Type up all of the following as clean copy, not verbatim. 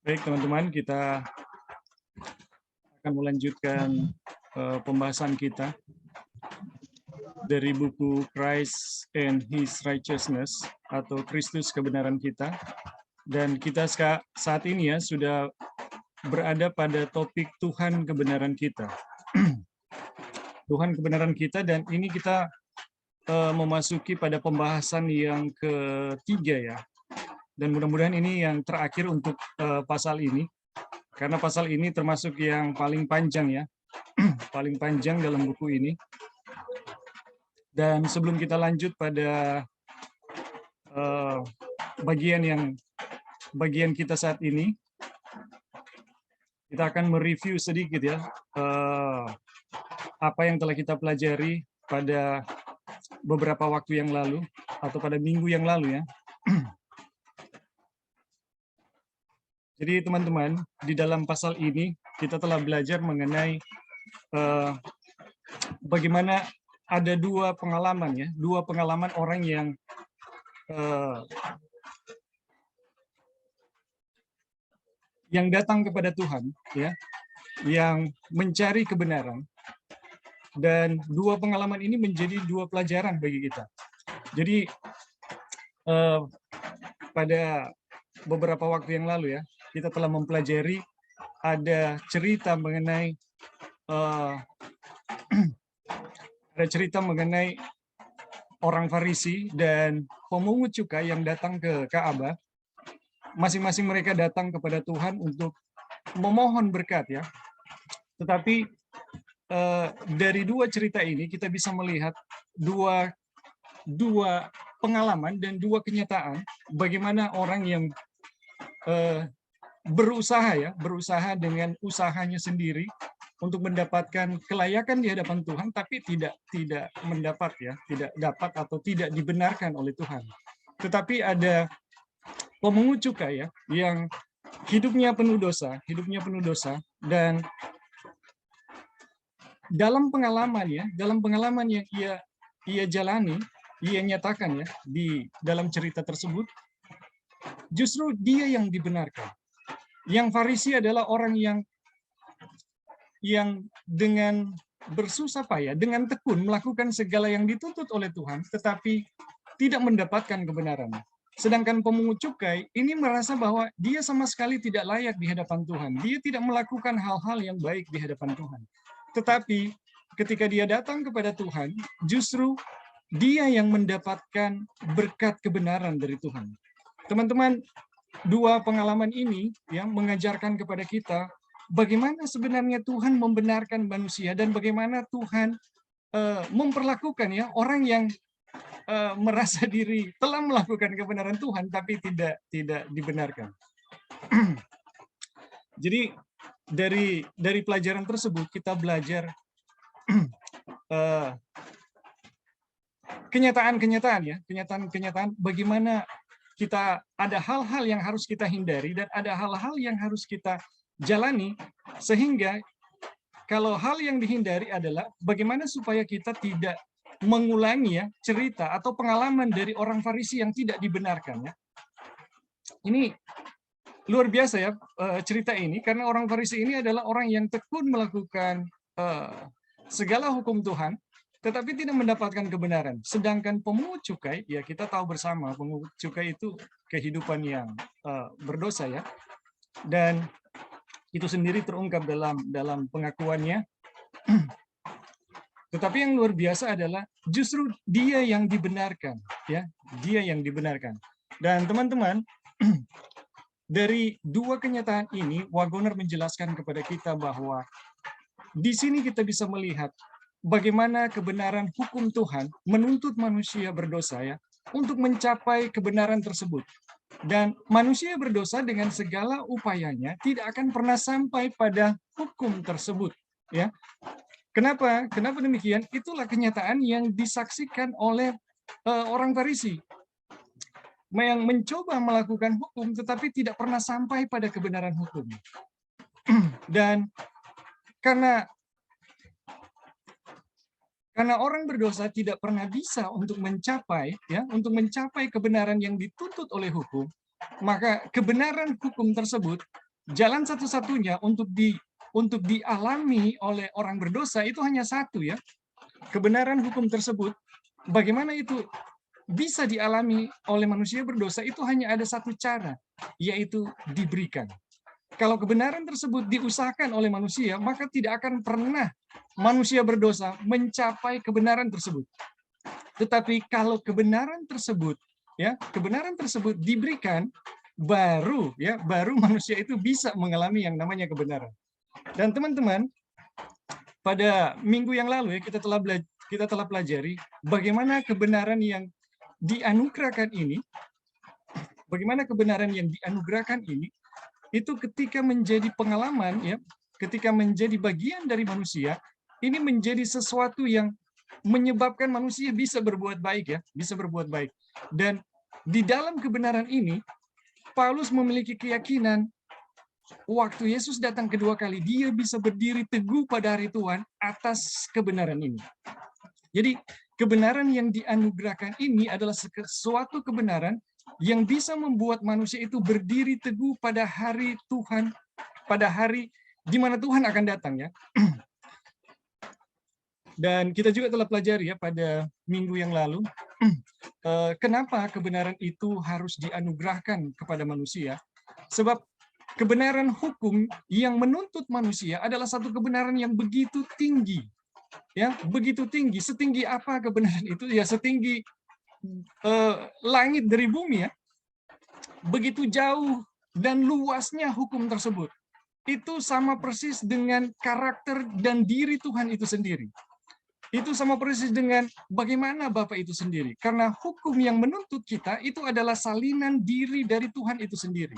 Baik teman-teman, kita akan melanjutkan pembahasan kita dari buku Christ and His Righteousness atau Kristus kebenaran kita. Dan kita saat ini ya sudah berada pada topik Tuhan kebenaran kita. Tuhan kebenaran kita, dan ini kita memasuki pada pembahasan yang ketiga ya. Dan mudah-mudahan ini yang terakhir untuk pasal ini. Karena pasal ini termasuk yang paling panjang ya, paling panjang dalam buku ini. Dan sebelum kita lanjut pada bagian kita saat ini, kita akan mereview sedikit ya apa yang telah kita pelajari pada beberapa waktu yang lalu atau pada minggu yang lalu ya. Jadi teman-teman, di dalam pasal ini kita telah belajar mengenai bagaimana ada dua pengalaman ya, dua pengalaman orang yang datang kepada Tuhan ya, yang mencari kebenaran, dan dua pengalaman ini menjadi dua pelajaran bagi kita. Jadi pada beberapa waktu yang lalu ya, kita telah mempelajari ada cerita mengenai orang Farisi dan pemungut cukai yang datang ke Ka'bah. Masing-masing mereka datang kepada Tuhan untuk memohon berkat ya. Tetapi dari dua cerita ini kita bisa melihat dua pengalaman dan dua kenyataan bagaimana orang yang berusaha dengan usahanya sendiri untuk mendapatkan kelayakan di hadapan Tuhan, tapi tidak mendapat ya, tidak dapat atau tidak dibenarkan oleh Tuhan. Tetapi ada pemungut cukai ya, yang hidupnya penuh dosa, dan dalam pengalaman yang ia jalani, ia nyatakan ya di dalam cerita tersebut, justru dia yang dibenarkan. Yang Farisi adalah orang yang dengan bersusah payah, dengan tekun melakukan segala yang dituntut oleh Tuhan, tetapi tidak mendapatkan kebenaran. Sedangkan pemungut cukai ini merasa bahwa dia sama sekali tidak layak di hadapan Tuhan. Dia tidak melakukan hal-hal yang baik di hadapan Tuhan. Tetapi ketika dia datang kepada Tuhan, justru dia yang mendapatkan berkat kebenaran dari Tuhan. Teman-teman, dua pengalaman ini yang mengajarkan kepada kita bagaimana sebenarnya Tuhan membenarkan manusia dan bagaimana Tuhan memperlakukan ya orang yang merasa diri telah melakukan kebenaran Tuhan tapi tidak dibenarkan. Jadi dari pelajaran tersebut kita belajar kenyataan bagaimana kita ada hal-hal yang harus kita hindari dan ada hal-hal yang harus kita jalani, sehingga kalau hal yang dihindari adalah bagaimana supaya kita tidak mengulangi ya cerita atau pengalaman dari orang Farisi yang tidak dibenarkan ya. Ini luar biasa ya cerita ini, karena orang Farisi ini adalah orang yang tekun melakukan segala hukum Tuhan, tetapi tidak mendapatkan kebenaran. Sedangkan pemungut cukai, ya kita tahu bersama pemungut cukai itu kehidupan yang berdosa ya, dan itu sendiri terungkap dalam pengakuannya. Tetapi yang luar biasa adalah justru dia yang dibenarkan, ya, dia yang dibenarkan. Dan teman-teman, dari dua kenyataan ini, Wagoner menjelaskan kepada kita bahwa di sini kita bisa melihat bagaimana kebenaran hukum Tuhan menuntut manusia berdosa ya untuk mencapai kebenaran tersebut. Dan manusia berdosa dengan segala upayanya tidak akan pernah sampai pada hukum tersebut ya. Kenapa demikian? Itulah kenyataan yang disaksikan oleh orang Farisi yang mencoba melakukan hukum tetapi tidak pernah sampai pada kebenaran hukum. Dan karena orang berdosa tidak pernah bisa untuk mencapai kebenaran yang dituntut oleh hukum, maka kebenaran hukum tersebut Jalan satu-satunya untuk dialami oleh orang berdosa itu hanya satu, ya. Kebenaran hukum tersebut, bagaimana itu bisa dialami oleh manusia berdosa, itu hanya ada satu cara, yaitu diberikan. Kalau kebenaran tersebut diusahakan oleh manusia, maka tidak akan pernah manusia berdosa mencapai kebenaran tersebut. Tetapi kalau kebenaran tersebut, ya, kebenaran tersebut diberikan, baru manusia itu bisa mengalami yang namanya kebenaran. Dan teman-teman, pada minggu yang lalu ya kita telah pelajari bagaimana kebenaran yang dianugerahkan ini, itu ketika menjadi pengalaman, ya, ketika menjadi bagian dari manusia, ini menjadi sesuatu yang menyebabkan manusia bisa berbuat baik, ya, bisa berbuat baik. Dan di dalam kebenaran ini, Paulus memiliki keyakinan waktu Yesus datang kedua kali, dia bisa berdiri teguh pada hari Tuhan atas kebenaran ini. Jadi kebenaran yang dianugerahkan ini adalah suatu kebenaran yang bisa membuat manusia itu berdiri teguh pada hari Tuhan, pada hari di mana Tuhan akan datang, ya. Dan kita juga telah pelajari ya pada minggu yang lalu, kenapa kebenaran itu harus dianugerahkan kepada manusia. Sebab kebenaran hukum yang menuntut manusia adalah satu kebenaran yang begitu tinggi. Ya, begitu tinggi. Setinggi apa kebenaran itu? Ya, setinggi langit dari bumi, ya. Begitu jauh dan luasnya hukum tersebut. Itu sama persis dengan karakter dan diri Tuhan itu sendiri. Itu sama persis dengan bagaimana Bapa itu sendiri. Karena hukum yang menuntut kita itu adalah salinan diri dari Tuhan itu sendiri.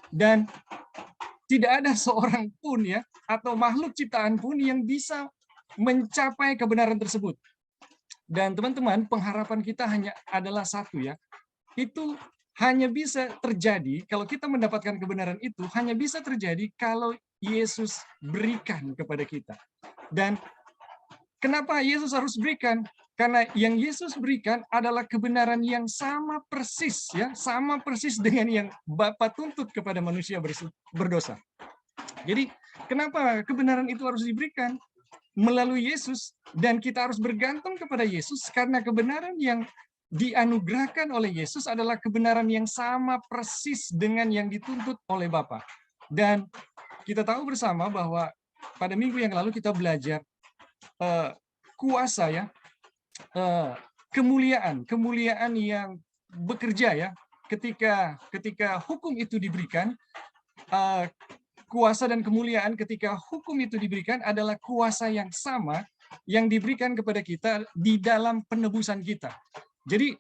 Dan tidak ada seorang pun, ya, atau makhluk ciptaan pun yang bisa mencapai kebenaran tersebut. Dan teman-teman, pengharapan kita hanya adalah satu, ya. Itu hanya bisa terjadi kalau kita mendapatkan kebenaran itu, hanya bisa terjadi kalau Yesus berikan kepada kita. Dan kenapa Yesus harus berikan? Karena yang Yesus berikan adalah kebenaran yang sama persis, ya, sama persis dengan yang Bapa tuntut kepada manusia berdosa. Jadi, kenapa kebenaran itu harus diberikan melalui Yesus, dan kita harus bergantung kepada Yesus karena kebenaran yang dianugerahkan oleh Yesus adalah kebenaran yang sama persis dengan yang dituntut oleh Bapa. Dan kita tahu bersama bahwa pada minggu yang lalu kita belajar kuasa, ya, kemuliaan yang bekerja, ya, ketika hukum itu diberikan, kuasa dan kemuliaan ketika hukum itu diberikan adalah kuasa yang sama yang diberikan kepada kita di dalam penebusan kita. Jadi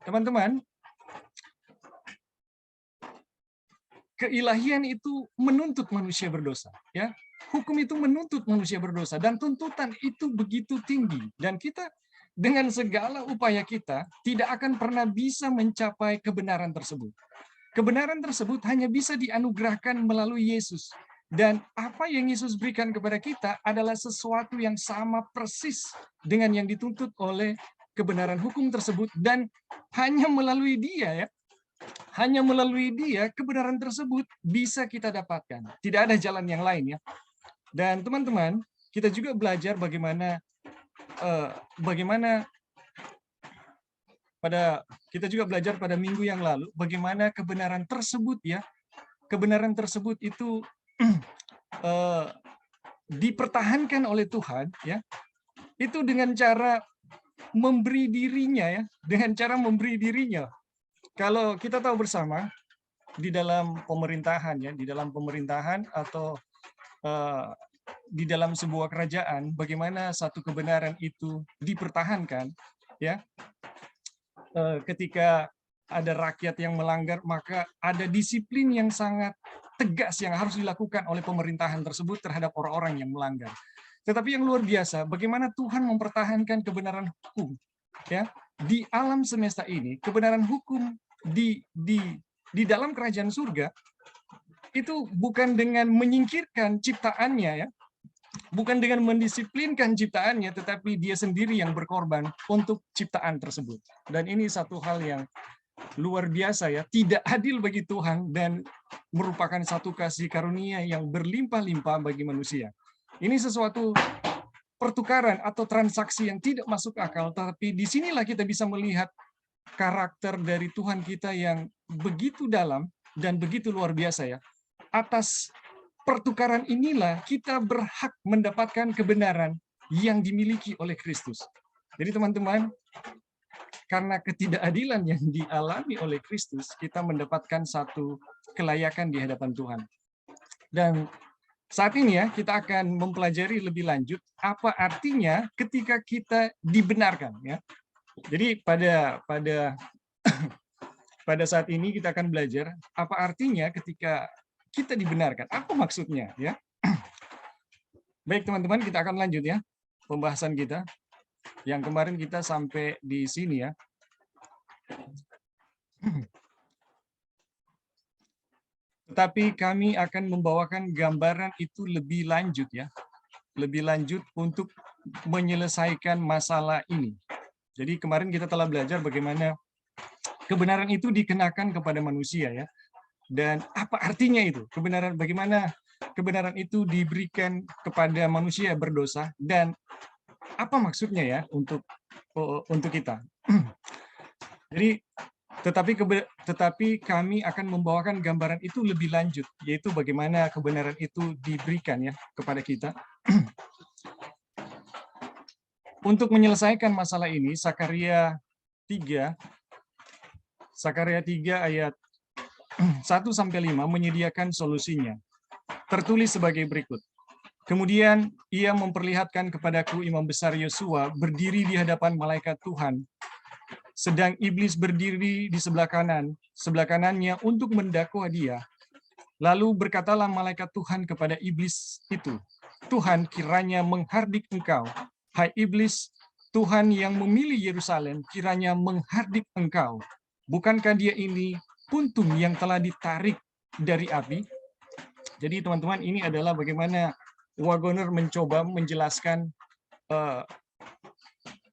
teman-teman, keilahian itu menuntut manusia berdosa, ya. Hukum itu menuntut manusia berdosa dan tuntutan itu begitu tinggi, dan kita dengan segala upaya kita tidak akan pernah bisa mencapai kebenaran tersebut. Kebenaran tersebut hanya bisa dianugerahkan melalui Yesus. Dan apa yang Yesus berikan kepada kita adalah sesuatu yang sama persis dengan yang dituntut oleh kebenaran hukum tersebut, dan hanya melalui Dia, ya. Hanya melalui Dia kebenaran tersebut bisa kita dapatkan. Tidak ada jalan yang lain, ya. Dan teman-teman, kita juga belajar bagaimana kita juga belajar pada minggu yang lalu bagaimana kebenaran tersebut, ya, kebenaran tersebut itu dipertahankan oleh Tuhan, ya, itu dengan cara memberi dirinya, ya, dengan cara memberi dirinya. Kalau kita tahu bersama di dalam pemerintahan, ya, di dalam pemerintahan atau di dalam sebuah kerajaan, bagaimana satu kebenaran itu dipertahankan, ya. Ketika ada rakyat yang melanggar, maka ada disiplin yang sangat tegas yang harus dilakukan oleh pemerintahan tersebut terhadap orang-orang yang melanggar. Tetapi yang luar biasa, bagaimana Tuhan mempertahankan kebenaran hukum, ya, di alam semesta ini. Kebenaran hukum di dalam kerajaan surga itu bukan dengan menyingkirkan ciptaannya, ya, bukan dengan mendisiplinkan ciptaannya, tetapi Dia sendiri yang berkorban untuk ciptaan tersebut. Dan ini satu hal yang luar biasa ya, tidak adil bagi Tuhan dan merupakan satu kasih karunia yang berlimpah-limpah bagi manusia. Ini sesuatu pertukaran atau transaksi yang tidak masuk akal, tapi disinilah kita bisa melihat karakter dari Tuhan kita yang begitu dalam dan begitu luar biasa ya. Atas pertukaran inilah kita berhak mendapatkan kebenaran yang dimiliki oleh Kristus. Jadi teman-teman, karena ketidakadilan yang dialami oleh Kristus, kita mendapatkan satu kelayakan di hadapan Tuhan. Dan saat ini ya, kita akan mempelajari lebih lanjut apa artinya ketika kita dibenarkan ya. Jadi pada pada saat ini kita akan belajar apa artinya ketika kita dibenarkan. Apa maksudnya ya? Baik teman-teman, kita akan lanjut ya pembahasan kita. Yang kemarin kita sampai di sini ya. Tetapi kami akan membawakan gambaran itu lebih lanjut ya. Lebih lanjut untuk menyelesaikan masalah ini. Jadi kemarin kita telah belajar bagaimana kebenaran itu dikenakan kepada manusia ya. Dan apa artinya itu? Kebenaran, bagaimana kebenaran itu diberikan kepada manusia berdosa dan apa maksudnya ya untuk kita. Jadi tetapi kami akan membawakan gambaran itu lebih lanjut, yaitu bagaimana kebenaran itu diberikan ya kepada kita. Untuk menyelesaikan masalah ini, Sakaria 3 ayat 1-5 menyediakan solusinya. Tertulis sebagai berikut. Kemudian ia memperlihatkan kepadaku imam besar Yosua berdiri di hadapan malaikat Tuhan, sedang iblis berdiri di sebelah kanannya untuk mendakwa dia. Lalu berkatalah malaikat Tuhan kepada iblis itu, Tuhan kiranya menghardik engkau, hai iblis, Tuhan yang memilih Yerusalem kiranya menghardik engkau. Bukankah dia ini puntung yang telah ditarik dari api? Jadi teman-teman, ini adalah bagaimana Wagoner mencoba menjelaskan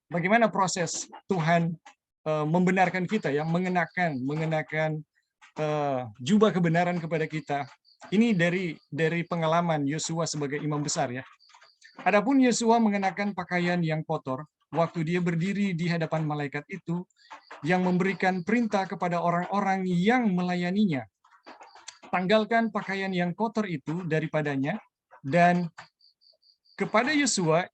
bagaimana proses Tuhan membenarkan kita ya, mengenakan jubah kebenaran kepada kita. Ini dari pengalaman Yosua sebagai imam besar ya. Adapun Yosua mengenakan pakaian yang kotor waktu dia berdiri di hadapan malaikat itu yang memberikan perintah kepada orang-orang yang melayaninya. Tanggalkan pakaian yang kotor itu daripadanya, dan kepada Yosua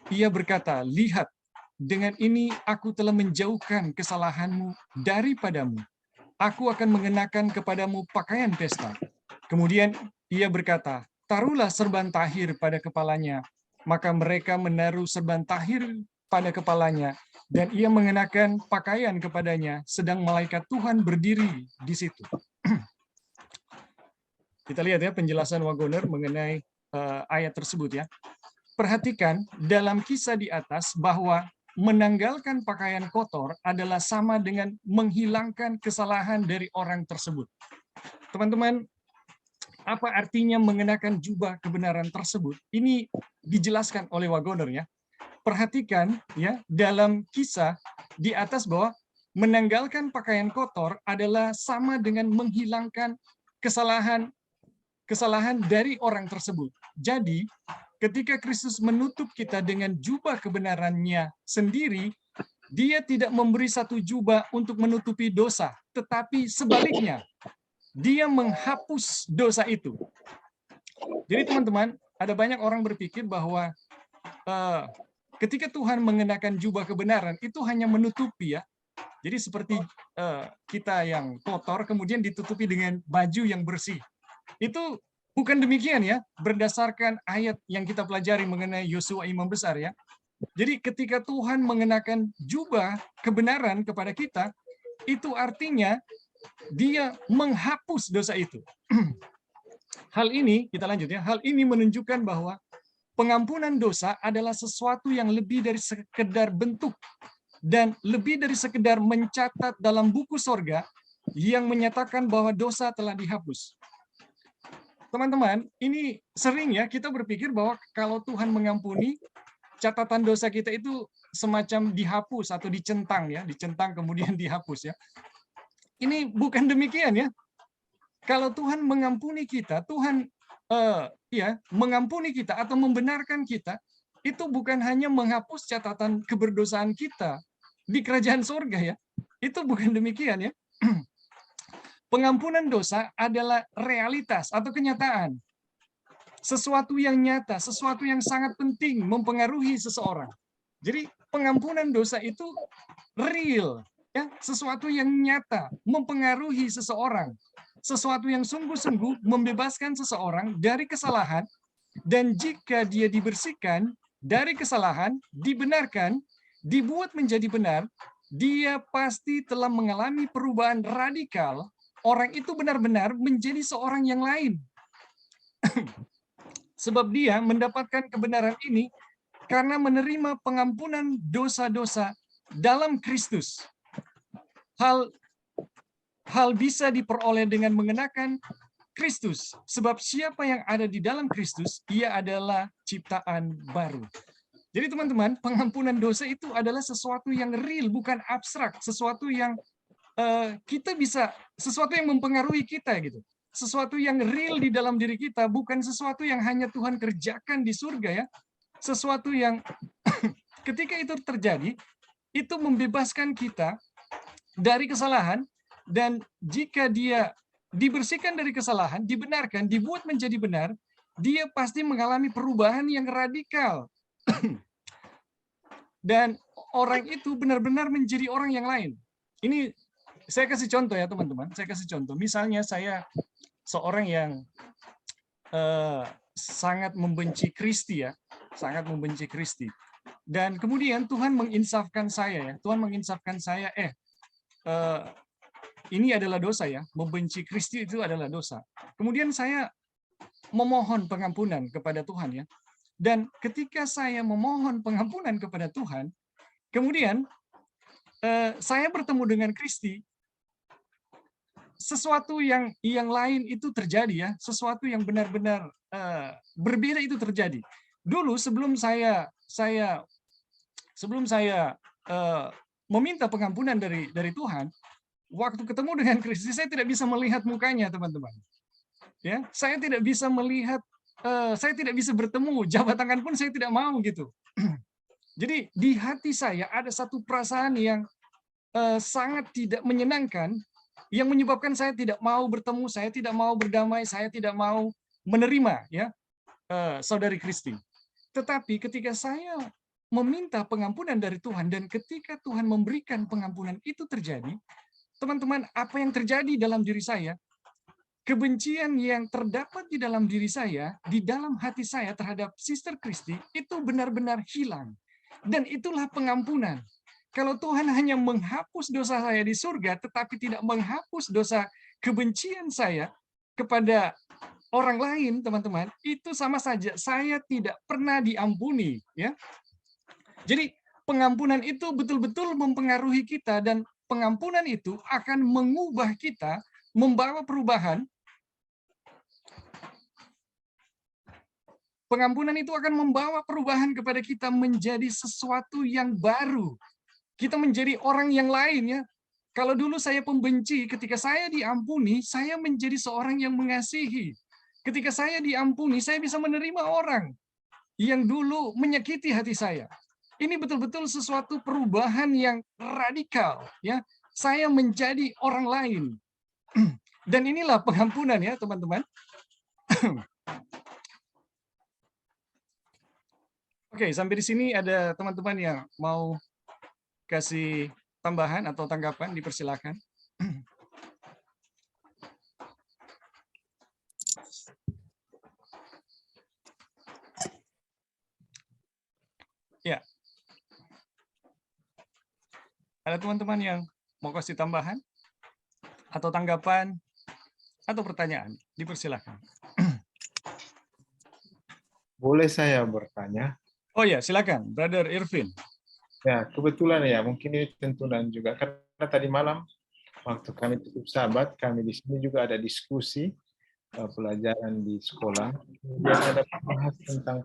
ia berkata, lihat, dengan ini aku telah menjauhkan kesalahanmu daripadamu. Aku akan mengenakan kepadamu pakaian pesta. Kemudian ia berkata, taruhlah serban tahir pada kepalanya. Maka mereka menaruh serban tahir pada kepalanya, dan ia mengenakan pakaian kepadanya, sedang malaikat Tuhan berdiri di situ. Kita lihat ya penjelasan Wagoner mengenai ayat tersebut ya. Perhatikan dalam kisah di atas bahwa menanggalkan pakaian kotor adalah sama dengan menghilangkan kesalahan dari orang tersebut. Teman-teman, apa artinya mengenakan jubah kebenaran tersebut? Ini dijelaskan oleh Wagoner ya. Perhatikan ya dalam kisah di atas bahwa menanggalkan pakaian kotor adalah sama dengan menghilangkan kesalahan dari orang tersebut. Jadi, ketika Kristus menutup kita dengan jubah kebenarannya sendiri, dia tidak memberi satu jubah untuk menutupi dosa, tetapi sebaliknya, dia menghapus dosa itu. Jadi teman-teman, ada banyak orang berpikir bahwa ketika Tuhan mengenakan jubah kebenaran, itu hanya menutupi ya. Jadi seperti kita yang kotor, kemudian ditutupi dengan baju yang bersih. Itu bukan demikian ya, berdasarkan ayat yang kita pelajari mengenai Yosua imam besar ya. Jadi ketika Tuhan mengenakan jubah kebenaran kepada kita, itu artinya dia menghapus dosa itu. Hal ini, kita lanjut ya, hal ini menunjukkan bahwa pengampunan dosa adalah sesuatu yang lebih dari sekedar bentuk dan lebih dari sekedar mencatat dalam buku sorga yang menyatakan bahwa dosa telah dihapus. Teman-teman, ini sering ya kita berpikir bahwa kalau Tuhan mengampuni, catatan dosa kita itu semacam dihapus atau dicentang ya, dicentang kemudian dihapus ya. ini bukan demikian ya. Kalau Tuhan mengampuni kita, Tuhan mengampuni kita atau membenarkan kita, itu bukan hanya menghapus catatan keberdosaan kita di kerajaan surga ya. Itu bukan demikian ya. Pengampunan dosa adalah realitas atau kenyataan. Sesuatu yang nyata, sesuatu yang sangat penting mempengaruhi seseorang. Jadi pengampunan dosa itu real, ya, sesuatu yang nyata mempengaruhi seseorang, sesuatu yang sungguh-sungguh membebaskan seseorang dari kesalahan, dan jika dia dibersihkan dari kesalahan, dibenarkan, dibuat menjadi benar, dia pasti telah mengalami perubahan radikal. Orang itu benar-benar menjadi seorang yang lain. Sebab dia mendapatkan kebenaran ini karena menerima pengampunan dosa-dosa dalam Kristus. Hal bisa diperoleh dengan mengenakan Kristus. Sebab siapa yang ada di dalam Kristus, ia adalah ciptaan baru. Jadi teman-teman, pengampunan dosa itu adalah sesuatu yang real, bukan abstrak. Sesuatu yang kita bisa, sesuatu yang mempengaruhi kita gitu. Sesuatu yang real di dalam diri kita, bukan sesuatu yang hanya Tuhan kerjakan di surga ya. Sesuatu yang ketika itu terjadi, itu membebaskan kita dari kesalahan, dan jika dia dibersihkan dari kesalahan, dibenarkan, dibuat menjadi benar, dia pasti mengalami perubahan yang radikal. Dan orang itu benar-benar menjadi orang yang lain. Ini saya kasih contoh ya teman-teman, saya kasih contoh. Misalnya saya seorang yang sangat membenci Kristi ya, sangat membenci Kristi. Dan kemudian Tuhan menginsafkan saya ya, Tuhan menginsafkan saya, ini adalah dosa ya, membenci Kristi itu adalah dosa. Kemudian saya memohon pengampunan kepada Tuhan ya. Dan ketika saya memohon pengampunan kepada Tuhan, kemudian saya bertemu dengan Kristi, sesuatu yang lain itu terjadi ya, sesuatu yang benar-benar berbeda itu terjadi. Dulu sebelum saya meminta pengampunan dari Tuhan, waktu ketemu dengan Kristus saya tidak bisa melihat mukanya teman-teman. Ya, saya tidak bisa melihat, saya tidak bisa bertemu, jabat tangan pun saya tidak mau gitu. Jadi di hati saya ada satu perasaan yang sangat tidak menyenangkan, yang menyebabkan saya tidak mau bertemu, saya tidak mau berdamai, saya tidak mau menerima ya saudari Kristi. Tetapi ketika saya meminta pengampunan dari Tuhan dan ketika Tuhan memberikan pengampunan itu terjadi, teman-teman, apa yang terjadi dalam diri saya? Kebencian yang terdapat di dalam diri saya, di dalam hati saya terhadap Sister Kristi itu benar-benar hilang. Dan itulah pengampunan. Kalau Tuhan hanya menghapus dosa saya di surga, tetapi tidak menghapus dosa kebencian saya kepada orang lain, teman-teman, itu sama saja saya tidak pernah diampuni. Ya. Jadi pengampunan itu betul-betul mempengaruhi kita, dan pengampunan itu akan mengubah kita, membawa perubahan. Pengampunan itu akan membawa perubahan kepada kita menjadi sesuatu yang baru. Kita menjadi orang yang lain ya. Kalau dulu saya pembenci, ketika saya diampuni, saya menjadi seorang yang mengasihi. Ketika saya diampuni, saya bisa menerima orang yang dulu menyakiti hati saya. Ini betul-betul sesuatu perubahan yang radikal ya. Saya menjadi orang lain. Dan inilah pengampunan ya, teman-teman. Oke, sampai di sini ada teman-teman yang mau kasih tambahan atau tanggapan, dipersilakan. Ya. Ada teman-teman yang mau kasih tambahan atau tanggapan atau pertanyaan, dipersilakan. Boleh saya bertanya? Oh ya, silakan, Brother Irvin. Ya, kebetulan ya, mungkin ini tentunan juga. Karena tadi malam, waktu kami tutup sahabat, kami di sini juga ada diskusi pelajaran di sekolah. Kemudian ada bahas tentang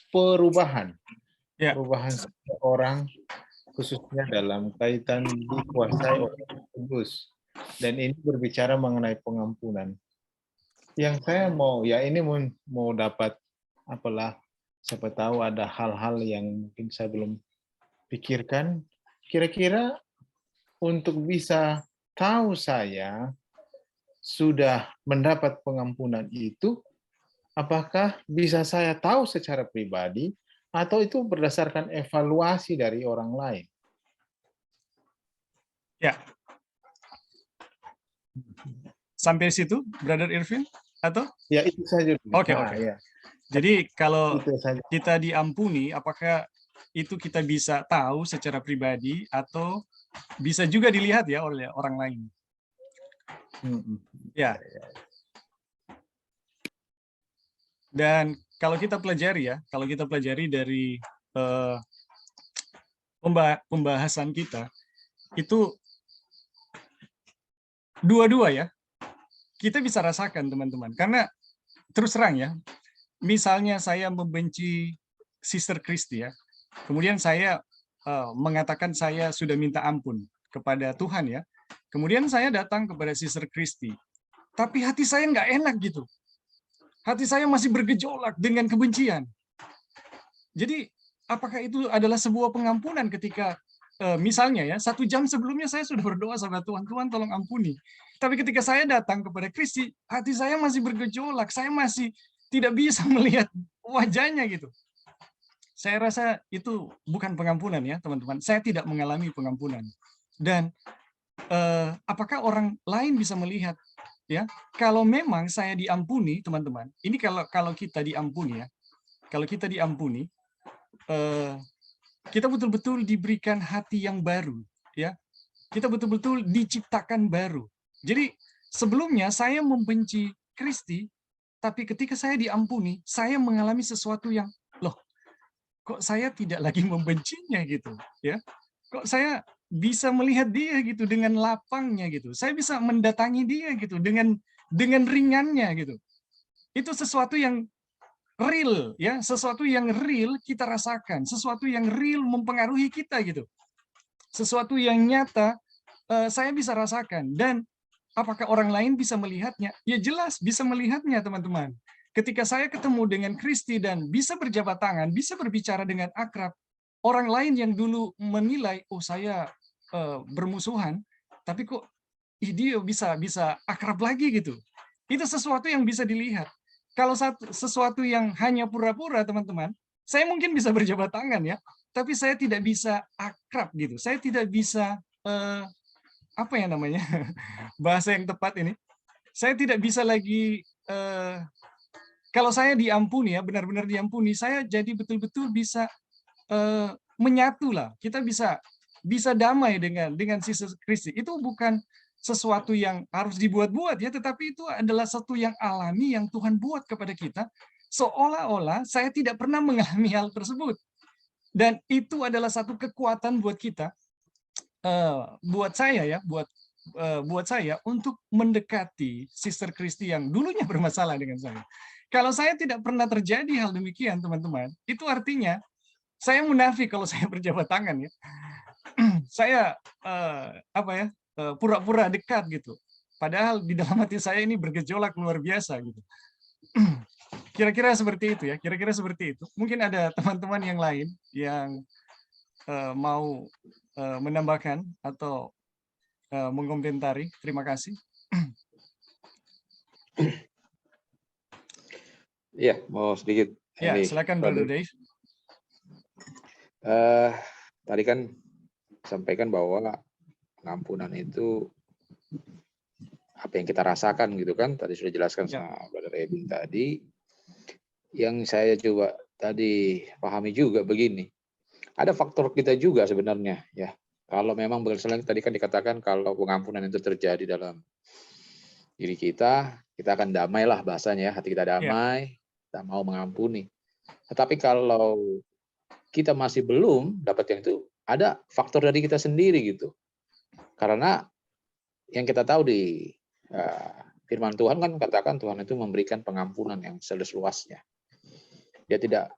perubahan. Ya. Perubahan orang, khususnya dalam kaitan dikuasai oleh Roh Kudus. Dan ini berbicara mengenai pengampunan. Yang saya mau, ya ini mau dapat apalah, siapa tahu ada hal-hal yang mungkin saya belum pikirkan. Kira-kira untuk bisa tahu saya sudah mendapat pengampunan itu, apakah bisa saya tahu secara pribadi atau itu berdasarkan evaluasi dari orang lain? Ya, sampai situ, Brother Irvin? Atau? Ya itu saja. Oke, oke. Ya. Jadi kalau Itu saja. kita diampuni, apakah itu kita bisa tahu secara pribadi atau bisa juga dilihat ya oleh orang lain? Ya. Dan kalau kita pelajari ya, kalau kita pelajari dari pembahasan kita, itu dua-dua ya, kita bisa rasakan teman-teman. Karena terus terang ya, misalnya saya membenci Sister Christy ya, kemudian saya mengatakan saya sudah minta ampun kepada Tuhan ya, kemudian saya datang kepada Sister Christy, tapi hati saya nggak enak gitu, hati saya masih bergejolak dengan kebencian. Jadi apakah itu adalah sebuah pengampunan ketika misalnya ya 1 jam sebelumnya saya sudah berdoa sama Tuhan, Tuhan tolong ampuni. Tapi ketika saya datang kepada Kristi, hati saya masih bergejolak, saya masih tidak bisa melihat wajahnya gitu. Saya rasa itu bukan pengampunan ya teman-teman. Saya tidak mengalami pengampunan. Dan apakah orang lain bisa melihat ya? Kalau memang saya diampuni teman-teman, ini kalau kita diampuni ya, kalau kita diampuni, kita betul-betul diberikan hati yang baru, ya. Kita betul-betul diciptakan baru. Jadi sebelumnya saya membenci Kristi, tapi ketika saya diampuni, saya mengalami sesuatu yang, loh, kok saya tidak lagi membencinya gitu, ya? Kok saya bisa melihat dia gitu dengan lapangnya gitu. Saya bisa mendatangi dia gitu dengan ringannya gitu. Itu sesuatu yang real ya, sesuatu yang real kita rasakan, sesuatu yang real mempengaruhi kita gitu. Sesuatu yang nyata saya bisa rasakan, dan apakah orang lain bisa melihatnya? Ya jelas bisa melihatnya teman-teman. Ketika saya ketemu dengan Kristi dan bisa berjabat tangan, bisa berbicara dengan akrab, orang lain yang dulu menilai, oh saya bermusuhan, tapi kok dia bisa akrab lagi gitu. Itu sesuatu yang bisa dilihat. Kalau sesuatu yang hanya pura-pura, teman-teman, saya mungkin bisa berjabat tangan ya, tapi saya tidak bisa akrab gitu. Saya tidak bisa apa ya namanya bahasa yang tepat ini. Saya tidak bisa lagi kalau saya diampuni ya, benar-benar diampuni, saya jadi betul-betul bisa menyatu lah. Kita bisa damai dengan Yesus Kristus. Itu bukan sesuatu yang harus dibuat-buat ya, tetapi itu adalah sesuatu yang alami yang Tuhan buat kepada kita, seolah-olah saya tidak pernah mengalami hal tersebut. Dan itu adalah satu kekuatan buat kita, buat saya ya, buat saya untuk mendekati Sister Christy yang dulunya bermasalah dengan saya. Kalau saya tidak pernah terjadi hal demikian, teman-teman, itu artinya saya munafik kalau saya berjabat tangan ya. Saya apa ya, pura-pura dekat gitu. Padahal di dalam hati saya ini bergejolak luar biasa gitu. Kira-kira seperti itu ya, kira-kira seperti itu. Mungkin ada teman-teman yang lain yang mau menambahkan atau mengomentari. Terima kasih. Iya, mau sedikit. Ya, silakan Brother Dave. Tadi kan sampaikan bahwa pengampunan itu apa yang kita rasakan gitu kan, tadi sudah jelaskan sama Brother Edwin tadi. Yang saya coba tadi pahami juga begini, ada faktor kita juga sebenarnya ya. Kalau memang berdasarkan tadi kan dikatakan kalau pengampunan itu terjadi dalam diri kita akan damai lah bahasanya, hati kita damai, kita mau mengampuni. Tetapi kalau kita masih belum dapat yang itu, ada faktor dari kita sendiri gitu. Karena yang kita tahu di firman Tuhan kan katakan Tuhan itu memberikan pengampunan yang seluas-luasnya. Dia tidak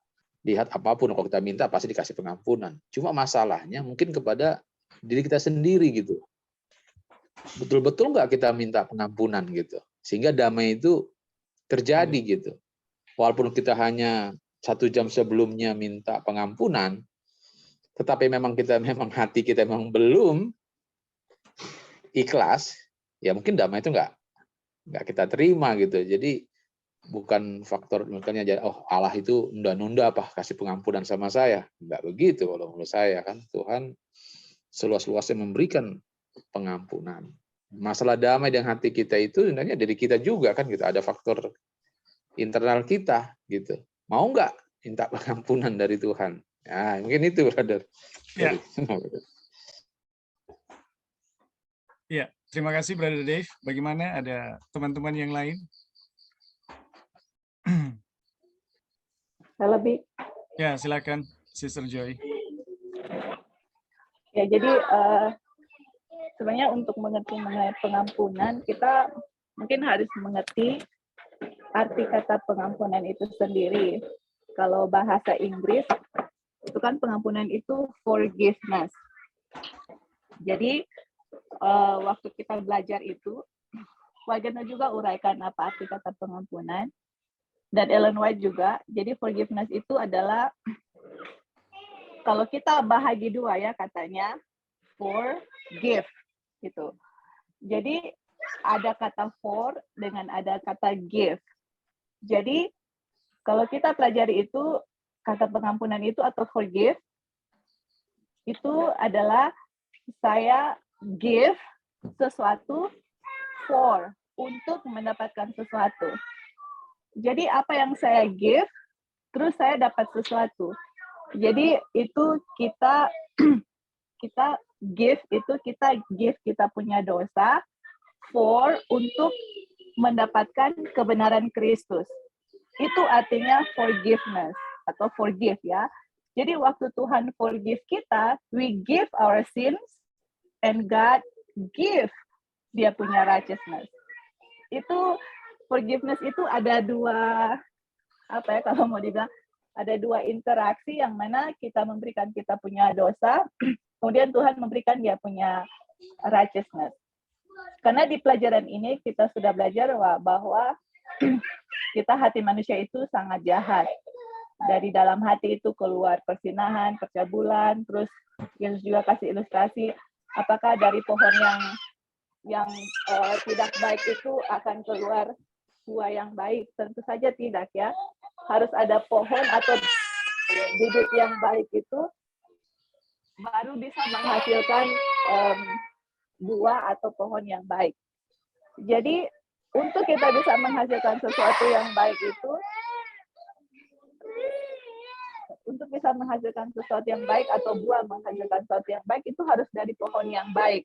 lihat apapun, kalau kita minta pasti dikasih pengampunan. Cuma masalahnya mungkin kepada diri kita sendiri gitu. betul-betul nggak kita minta pengampunan gitu, sehingga damai itu terjadi gitu. Walaupun kita hanya 1 jam sebelumnya minta pengampunan, tetapi memang hati kita memang belum ikhlas, ya mungkin damai itu nggak kita terima gitu. Jadi bukan faktor misalnya Allah itu nunda-nunda apa kasih pengampunan sama saya, nggak begitu kalau menurut saya kan. Tuhan seluas-luasnya memberikan pengampunan. Masalah damai dengan hati kita itu sebenarnya dari kita juga kan gitu, ada faktor internal kita gitu. Mau nggak minta pengampunan dari Tuhan? Nah, mungkin itu brother. Ya. Ya, terima kasih Brother Dave. Bagaimana, ada teman-teman yang lain? Saya lebih. Ya, silakan Sister Joy. Ya, jadi sebenarnya untuk mengerti mengenai pengampunan, kita mungkin harus mengerti arti kata pengampunan itu sendiri. Kalau bahasa Inggris, itu kan pengampunan itu forgiveness. Jadi, waktu kita belajar itu, Wagner juga uraikan apa arti kata pengampunan, dan Ellen White juga. Jadi forgiveness itu adalah, kalau kita bahagi dua ya katanya, forgive gitu. Jadi ada kata for dengan ada kata give. Jadi kalau kita pelajari itu, kata pengampunan itu atau forgive, itu adalah saya give sesuatu for, untuk mendapatkan sesuatu. Jadi apa yang saya give, terus saya dapat sesuatu. Jadi itu kita give itu kita punya dosa for, untuk mendapatkan kebenaran Kristus. Itu artinya forgiveness atau forgive ya. Jadi waktu Tuhan forgive kita, we give our sins and God give dia punya righteousness. Itu forgiveness itu ada dua, apa ya kalau mau dibilang, ada dua interaksi yang mana kita memberikan kita punya dosa, kemudian Tuhan memberikan dia punya righteousness. Karena di pelajaran ini kita sudah belajar bahwa kita hati manusia itu sangat jahat. Dari dalam hati itu keluar persinahan, percabulan, terus Yesus juga kasih ilustrasi, apakah dari pohon yang tidak baik itu akan keluar buah yang baik? Tentu saja tidak ya. Harus ada pohon atau bibit yang baik itu baru bisa menghasilkan buah atau pohon yang baik. Jadi untuk kita bisa menghasilkan sesuatu yang baik itu, untuk bisa menghasilkan sesuatu yang baik atau buah menghasilkan sesuatu yang baik itu harus dari pohon yang baik.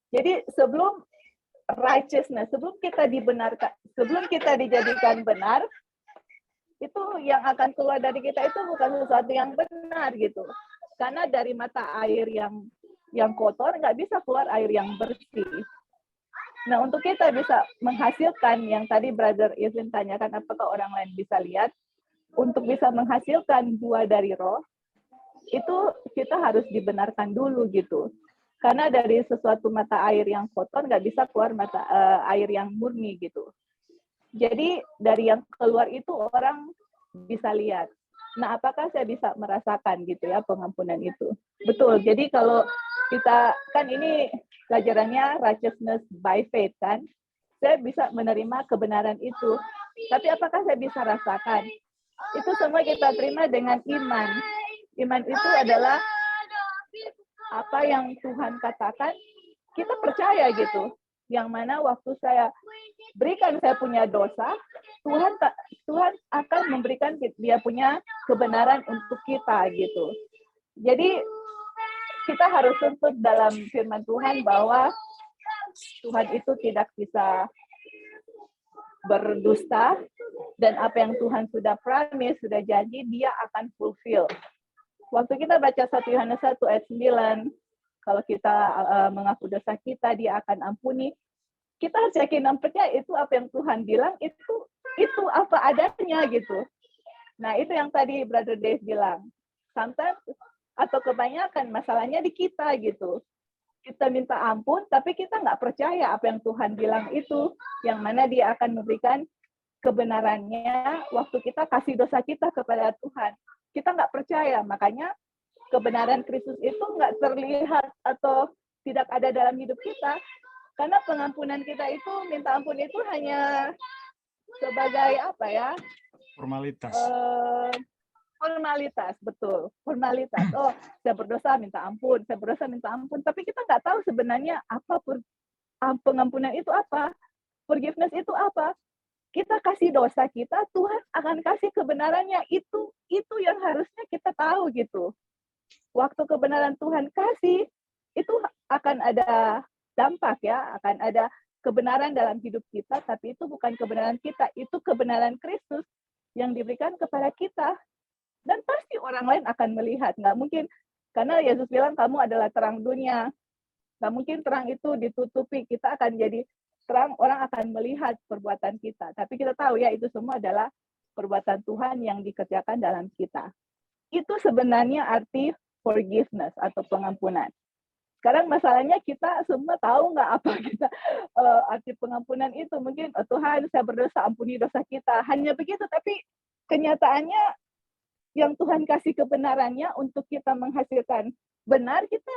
Jadi sebelum righteousness, sebelum kita dibenarkan, sebelum kita dijadikan benar, itu yang akan keluar dari kita itu bukan sesuatu yang benar gitu. Karena dari mata air yang kotor nggak bisa keluar air yang bersih. Nah, untuk kita bisa menghasilkan yang tadi Brother Izin tanyakan, apakah orang lain bisa lihat, untuk bisa menghasilkan buah dari roh, itu kita harus dibenarkan dulu gitu. Karena dari sesuatu mata air yang kotor nggak bisa keluar air yang murni gitu. Jadi dari yang keluar itu orang bisa lihat. Nah, apakah saya bisa merasakan gitu ya pengampunan itu? Betul. Jadi kalau kita kan ini pelajarannya righteousness by faith kan, saya bisa menerima kebenaran itu. Tapi apakah saya bisa rasakan? Itu semua kita terima dengan iman. Iman itu adalah apa yang Tuhan katakan, kita percaya gitu. Yang mana waktu saya berikan saya punya dosa, Tuhan akan memberikan dia punya kebenaran untuk kita gitu. Jadi kita harus tuntut dalam firman Tuhan bahwa Tuhan itu tidak bisa berdusta, dan apa yang Tuhan sudah promise, sudah janji, dia akan fulfill. Waktu kita baca 1 Yohanes 1 ayat 9, kalau kita mengaku dosa kita, dia akan ampuni. Kita harus yakin dan percaya itu apa yang Tuhan bilang, itu apa adanya gitu. Nah, itu yang tadi Brother Dave bilang. Sometimes atau kebanyakan masalahnya di kita gitu. kita minta ampun, tapi kita nggak percaya apa yang Tuhan bilang itu, yang mana Dia akan memberikan kebenarannya waktu kita kasih dosa kita kepada Tuhan. Kita nggak percaya, makanya kebenaran Kristus itu nggak terlihat atau tidak ada dalam hidup kita, karena pengampunan kita itu, minta ampun itu hanya sebagai apa ya? Formalitas. Formalitas, betul. Formalitas. Oh, saya berdosa minta ampun, saya berdosa minta ampun. Tapi kita nggak tahu sebenarnya apa pengampunan itu apa, forgiveness itu apa. Kita kasih dosa kita, Tuhan akan kasih kebenarannya. Itu yang harusnya kita tahu gitu. Waktu kebenaran Tuhan kasih, itu akan ada dampak ya, akan ada kebenaran dalam hidup kita, tapi itu bukan kebenaran kita, itu kebenaran Kristus yang diberikan kepada kita. Dan pasti orang lain akan melihat, nggak mungkin, karena Yesus bilang kamu adalah terang dunia, nggak mungkin terang itu ditutupi, kita akan jadi terang, orang akan melihat perbuatan kita, tapi kita tahu ya itu semua adalah perbuatan Tuhan yang dikerjakan dalam kita. Itu sebenarnya arti forgiveness atau pengampunan. Sekarang masalahnya kita semua tahu nggak apa kita arti pengampunan itu, mungkin oh, Tuhan saya berdosa, ampuni dosa kita, hanya begitu, tapi kenyataannya yang Tuhan kasih kebenarannya untuk kita menghasilkan benar, kita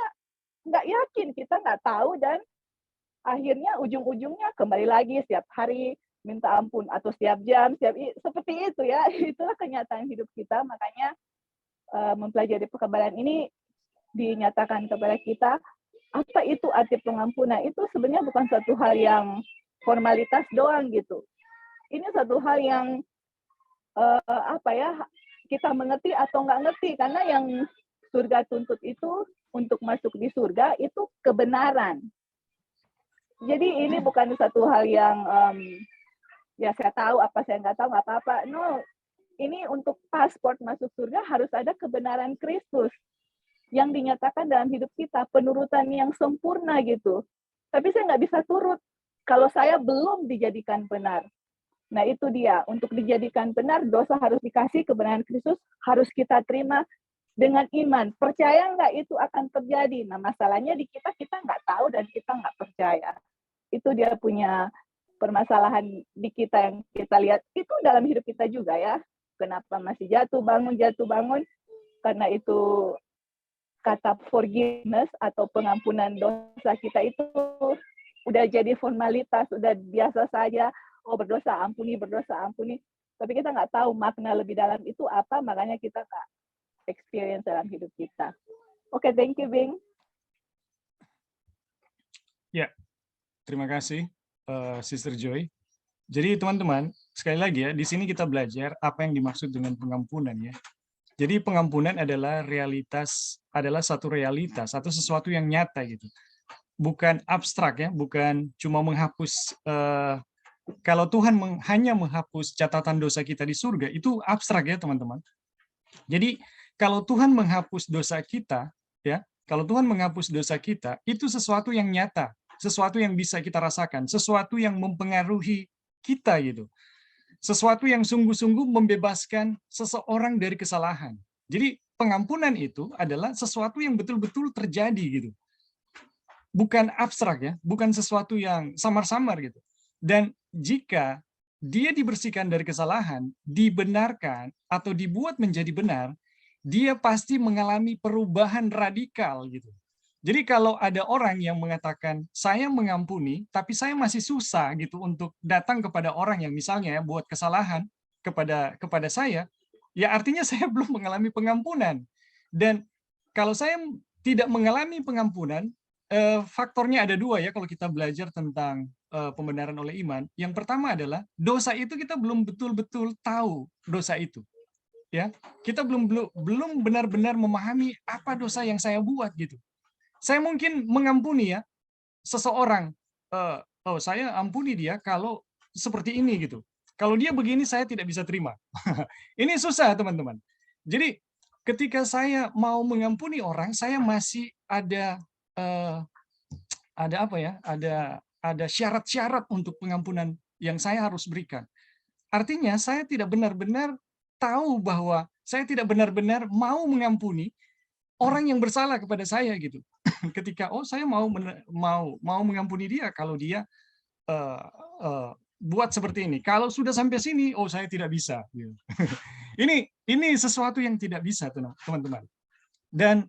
nggak yakin, kita nggak tahu, dan akhirnya ujung-ujungnya kembali lagi setiap hari minta ampun, atau setiap jam, seperti itu ya. Itulah kenyataan hidup kita, makanya mempelajari perkabaran ini dinyatakan kepada kita, apa itu arti pengampunan, itu sebenarnya bukan suatu hal yang formalitas doang gitu. Ini satu hal yang apa ya, kita mengerti atau nggak ngerti, karena yang surga tuntut itu untuk masuk di surga itu kebenaran. Jadi ini bukan satu hal yang ya saya tahu apa, saya nggak tahu nggak apa-apa. No, ini untuk paspor masuk surga harus ada kebenaran Kristus yang dinyatakan dalam hidup kita, penurutan yang sempurna gitu. Tapi saya nggak bisa turut kalau saya belum dijadikan benar. Nah itu dia, untuk dijadikan benar, dosa harus dikasih, kebenaran Kristus harus kita terima dengan iman. Percaya nggak itu akan terjadi? Nah masalahnya di kita nggak tahu dan kita nggak percaya. Itu dia punya permasalahan di kita yang kita lihat. Itu dalam hidup kita juga ya. Kenapa masih jatuh bangun, karena itu kata forgiveness atau pengampunan dosa kita itu udah jadi formalitas, udah biasa saja. Oh berdosa ampuni, tapi kita nggak tahu makna lebih dalam itu apa, makanya kita nggak experience dalam hidup kita. Oke, thank you Bing. Ya, terima kasih Sister Joy. Jadi teman-teman, sekali lagi ya, di sini kita belajar apa yang dimaksud dengan pengampunan ya. Jadi pengampunan adalah satu realitas atau sesuatu yang nyata gitu. Bukan abstrak ya, bukan cuma menghapus kalau Tuhan hanya menghapus catatan dosa kita di surga, itu abstrak ya teman-teman. Jadi kalau Tuhan menghapus dosa kita, ya, kalau Tuhan menghapus dosa kita, itu sesuatu yang nyata, sesuatu yang bisa kita rasakan, sesuatu yang mempengaruhi kita gitu, sesuatu yang sungguh-sungguh membebaskan seseorang dari kesalahan. Jadi pengampunan itu adalah sesuatu yang betul-betul terjadi gitu, bukan abstrak ya, bukan sesuatu yang samar-samar gitu. Dan jika dia dibersihkan dari kesalahan, dibenarkan, atau dibuat menjadi benar, dia pasti mengalami perubahan radikal gitu. Jadi kalau ada orang yang mengatakan, saya mengampuni, tapi saya masih susah gitu untuk datang kepada orang yang misalnya ya, buat kesalahan kepada saya, ya artinya saya belum mengalami pengampunan. Dan kalau saya tidak mengalami pengampunan, faktornya ada dua ya kalau kita belajar tentang pembenaran oleh iman. Yang pertama adalah dosa itu kita belum betul-betul tahu dosa itu. Ya, kita belum benar-benar memahami apa dosa yang saya buat gitu. Saya mungkin mengampuni ya seseorang, oh saya ampuni dia kalau seperti ini gitu. Kalau dia begini saya tidak bisa terima. Ini susah teman-teman. Jadi ketika saya mau mengampuni orang, saya masih ada apa ya? Ada syarat-syarat untuk pengampunan yang saya harus berikan. Artinya saya tidak benar-benar tahu bahwa saya tidak benar-benar mau mengampuni orang yang bersalah kepada saya gitu. ketika saya mau mengampuni dia kalau dia eh, eh, buat seperti ini. Kalau sudah sampai sini, saya tidak bisa. Gitu. ini sesuatu yang tidak bisa, teman-teman. Dan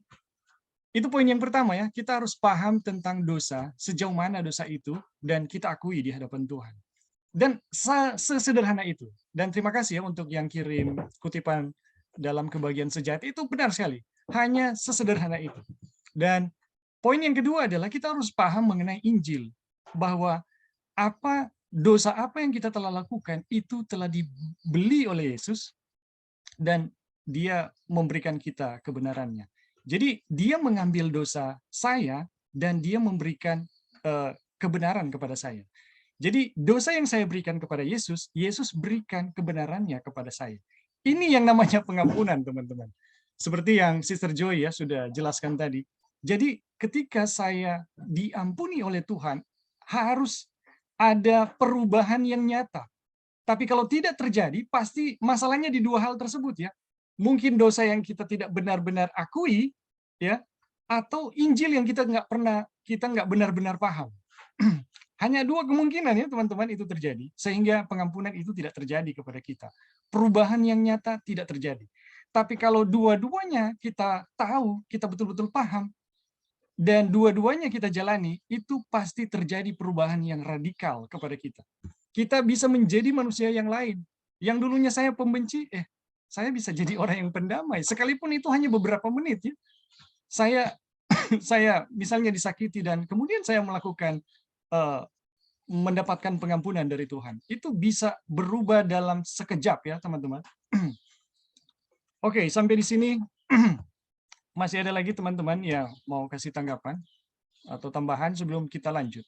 itu poin yang pertama ya, kita harus paham tentang dosa, sejauh mana dosa itu, dan kita akui di hadapan Tuhan. Dan sesederhana itu. Dan terima kasih ya untuk yang kirim kutipan dalam kebagian sejati, itu benar sekali. Hanya sesederhana itu. Dan poin yang kedua adalah kita harus paham mengenai Injil, bahwa dosa apa yang kita telah lakukan itu telah dibeli oleh Yesus, dan dia memberikan kita kebenarannya. Jadi dia mengambil dosa saya dan dia memberikan kebenaran kepada saya. Jadi dosa yang saya berikan kepada Yesus, Yesus berikan kebenarannya kepada saya. Ini yang namanya pengampunan, teman-teman. Seperti yang Sister Joy ya sudah jelaskan tadi. Jadi ketika saya diampuni oleh Tuhan, harus ada perubahan yang nyata. Tapi kalau tidak terjadi, pasti masalahnya di dua hal tersebut ya. Mungkin dosa yang kita tidak benar-benar akui, ya, atau Injil yang kita nggak benar-benar paham. Hanya dua kemungkinan ya teman-teman itu terjadi, sehingga pengampunan itu tidak terjadi kepada kita. Perubahan yang nyata tidak terjadi. Tapi kalau dua-duanya kita tahu, kita betul-betul paham, dan dua-duanya kita jalani, itu pasti terjadi perubahan yang radikal kepada kita. Kita bisa menjadi manusia yang lain. Yang dulunya saya pembenci, saya bisa jadi orang yang pendamai. Sekalipun itu hanya beberapa menit ya. Saya misalnya disakiti dan kemudian saya mendapatkan pengampunan dari Tuhan. Itu bisa berubah dalam sekejap ya teman-teman. Oke, sampai di sini masih ada lagi teman-teman yang mau kasih tanggapan atau tambahan sebelum kita lanjut.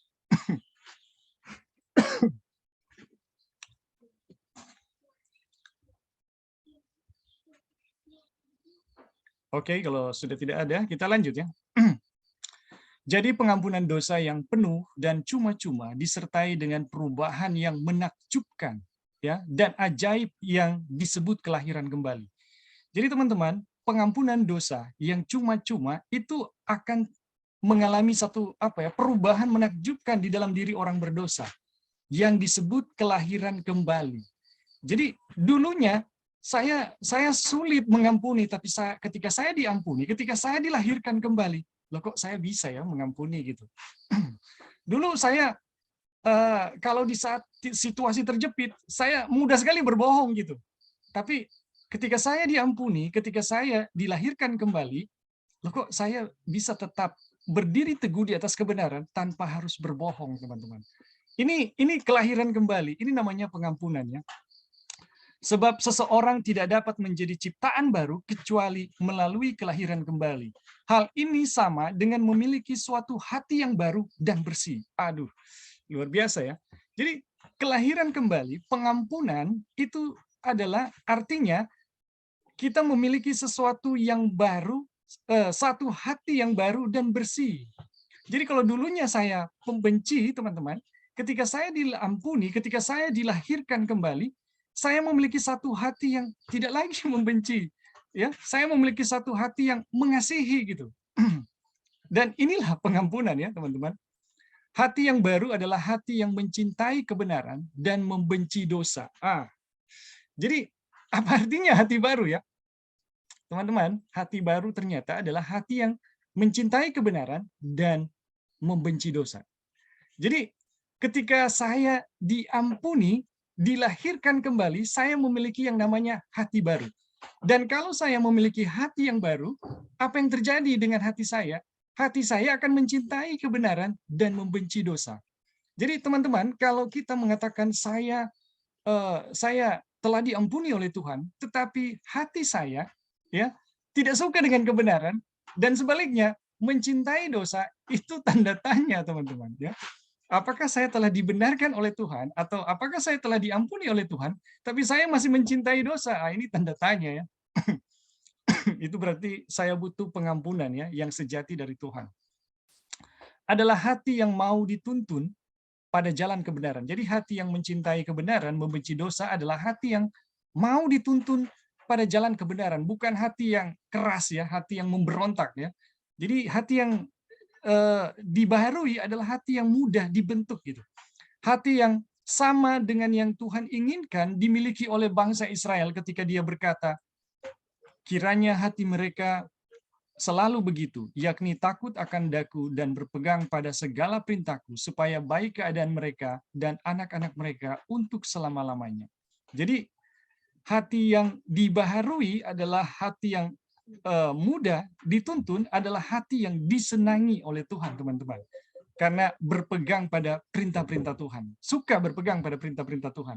Oke, kalau sudah tidak ada, kita lanjut ya. Jadi pengampunan dosa yang penuh dan cuma-cuma disertai dengan perubahan yang menakjubkan ya, dan ajaib yang disebut kelahiran kembali. Jadi teman-teman, pengampunan dosa yang cuma-cuma itu akan mengalami satu perubahan menakjubkan di dalam diri orang berdosa yang disebut kelahiran kembali. Jadi dulunya saya sulit mengampuni, tapi ketika saya diampuni, ketika saya dilahirkan kembali, loh kok saya bisa ya mengampuni gitu. Dulu saya kalau di saat situasi terjepit, saya mudah sekali berbohong gitu. Tapi ketika saya diampuni, ketika saya dilahirkan kembali, loh kok saya bisa tetap berdiri teguh di atas kebenaran tanpa harus berbohong, teman-teman. Ini kelahiran kembali, ini namanya pengampunan ya. Sebab seseorang tidak dapat menjadi ciptaan baru kecuali melalui kelahiran kembali. Hal ini sama dengan memiliki suatu hati yang baru dan bersih. Aduh, luar biasa ya. Jadi kelahiran kembali, pengampunan itu adalah artinya kita memiliki sesuatu yang baru, satu hati yang baru dan bersih. Jadi kalau dulunya saya pembenci, teman-teman, ketika saya diampuni, ketika saya dilahirkan kembali, saya memiliki satu hati yang tidak lagi membenci, ya. Saya memiliki satu hati yang mengasihi gitu. Dan inilah pengampunan ya, teman-teman. Hati yang baru adalah hati yang mencintai kebenaran dan membenci dosa. Jadi apa artinya hati baru ya? Teman-teman, hati baru ternyata adalah hati yang mencintai kebenaran dan membenci dosa. Jadi ketika saya diampuni, dilahirkan kembali, saya memiliki yang namanya hati baru. Dan kalau saya memiliki hati yang baru, apa yang terjadi dengan hati saya? Hati saya akan mencintai kebenaran dan membenci dosa. Jadi teman-teman, kalau kita mengatakan saya telah diampuni oleh Tuhan, tetapi hati saya ya tidak suka dengan kebenaran, dan sebaliknya mencintai dosa, itu tanda tanya, teman-teman ya. Apakah saya telah dibenarkan oleh Tuhan, atau apakah saya telah diampuni oleh Tuhan, tapi saya masih mencintai dosa? Ini tanda tanya ya. Itu berarti saya butuh pengampunan ya, yang sejati dari Tuhan. Adalah hati yang mau dituntun pada jalan kebenaran. Jadi hati yang mencintai kebenaran, membenci dosa adalah hati yang mau dituntun pada jalan kebenaran, bukan hati yang keras ya, hati yang memberontak ya. Jadi hati yang dibaharui adalah hati yang mudah dibentuk gitu. Hati yang sama dengan yang Tuhan inginkan dimiliki oleh bangsa Israel ketika dia berkata, kiranya hati mereka selalu begitu, yakni takut akan Daku dan berpegang pada segala perintahku, supaya baik keadaan mereka dan anak-anak mereka untuk selama-lamanya. Jadi hati yang dibaharui adalah hati yang mudah dituntun, adalah hati yang disenangi oleh Tuhan, teman-teman. Karena berpegang pada perintah-perintah Tuhan. Suka berpegang pada perintah-perintah Tuhan.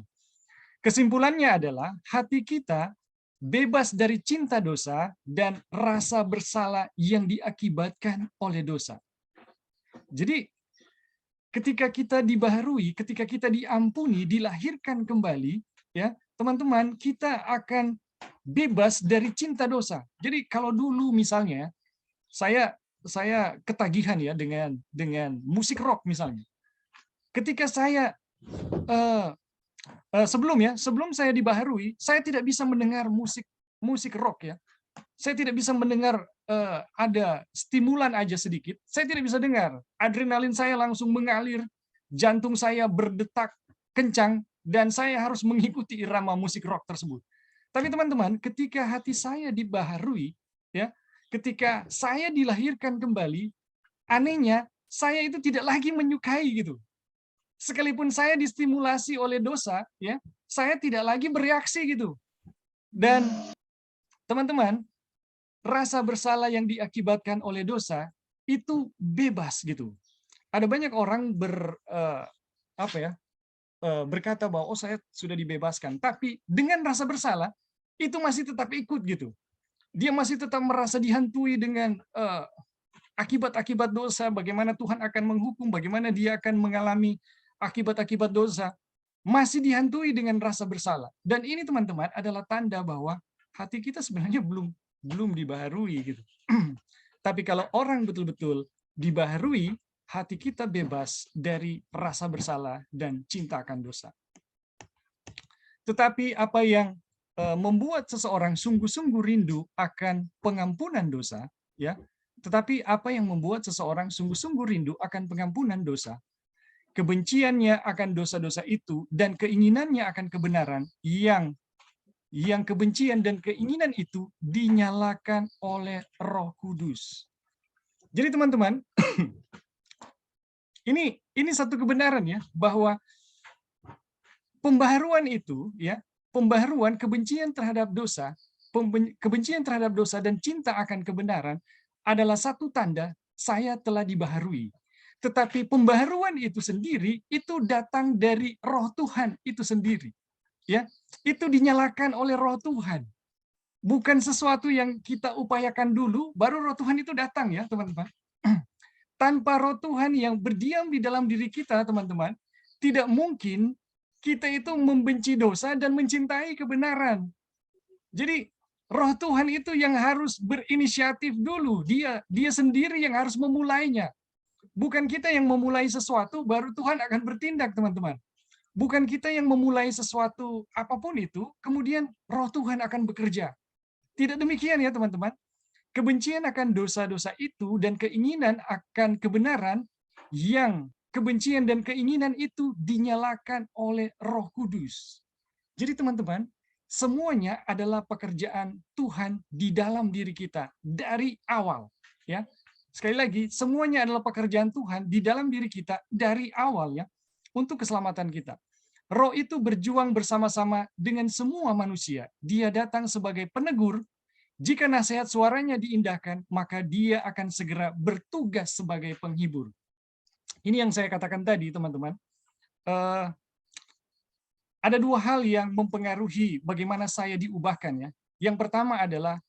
Kesimpulannya adalah hati kita bebas dari cinta dosa dan rasa bersalah yang diakibatkan oleh dosa. Jadi ketika kita dibaharui, ketika kita diampuni, dilahirkan kembali, ya teman-teman, kita akan bebas dari cinta dosa. Jadi kalau dulu misalnya saya ketagihan ya dengan musik rock misalnya. Ketika saya sebelum saya dibaharui, saya tidak bisa mendengar musik rock ya. Saya tidak bisa mendengar ada stimulan aja sedikit. Saya tidak bisa dengar. Adrenalin saya langsung mengalir, jantung saya berdetak kencang, dan saya harus mengikuti irama musik rock tersebut. Tapi teman-teman, ketika hati saya dibaharui, ya, ketika saya dilahirkan kembali, anehnya saya itu tidak lagi menyukai gitu. Sekalipun saya distimulasi oleh dosa, ya, saya tidak lagi bereaksi gitu. Dan teman-teman, rasa bersalah yang diakibatkan oleh dosa itu bebas gitu. Ada banyak orang berkata bahwa saya sudah dibebaskan, tapi dengan rasa bersalah itu masih tetap ikut gitu. Dia masih tetap merasa dihantui dengan akibat-akibat dosa, bagaimana Tuhan akan menghukum, bagaimana dia akan mengalami akibat-akibat dosa, masih dihantui dengan rasa bersalah. Dan ini teman-teman adalah tanda bahwa hati kita sebenarnya belum dibaharui gitu. Tapi kalau orang betul-betul dibaharui, hati kita bebas dari rasa bersalah dan cinta akan dosa. Tetapi apa yang membuat seseorang sungguh-sungguh rindu akan pengampunan dosa, ya. Tetapi apa yang membuat seseorang sungguh-sungguh rindu akan pengampunan dosa? Kebenciannya akan dosa-dosa itu dan keinginannya akan kebenaran yang kebencian dan keinginan itu dinyalakan oleh Roh Kudus. Jadi teman-teman, ini satu kebenaran ya, bahwa pembaharuan itu ya, pembaharuan kebencian terhadap dosa, dan cinta akan kebenaran adalah satu tanda saya telah dibaharui. Tetapi pembaharuan itu sendiri itu datang dari Roh Tuhan itu sendiri. Ya, itu dinyalakan oleh Roh Tuhan. Bukan sesuatu yang kita upayakan dulu baru Roh Tuhan itu datang ya, teman-teman. Tanpa Roh Tuhan yang berdiam di dalam diri kita, teman-teman, tidak mungkin kita itu membenci dosa dan mencintai kebenaran. Jadi Roh Tuhan itu yang harus berinisiatif dulu. Dia sendiri yang harus memulainya. Bukan kita yang memulai sesuatu baru Tuhan akan bertindak, teman-teman. Bukan kita yang memulai sesuatu apapun itu, kemudian Roh Tuhan akan bekerja. Tidak demikian ya, teman-teman. Kebencian akan dosa-dosa itu dan keinginan akan kebenaran, yang kebencian dan keinginan itu dinyalakan oleh Roh Kudus. Jadi teman-teman, semuanya adalah pekerjaan Tuhan di dalam diri kita dari awal. Ya, sekali lagi, semuanya adalah pekerjaan Tuhan di dalam diri kita dari awal ya, untuk keselamatan kita. Roh itu berjuang bersama-sama dengan semua manusia. Dia datang sebagai penegur. Jika nasihat suaranya diindahkan, maka dia akan segera bertugas sebagai penghibur. Ini yang saya katakan tadi, teman-teman. Ada dua hal yang mempengaruhi bagaimana saya diubahkan ya. Yang pertama adalah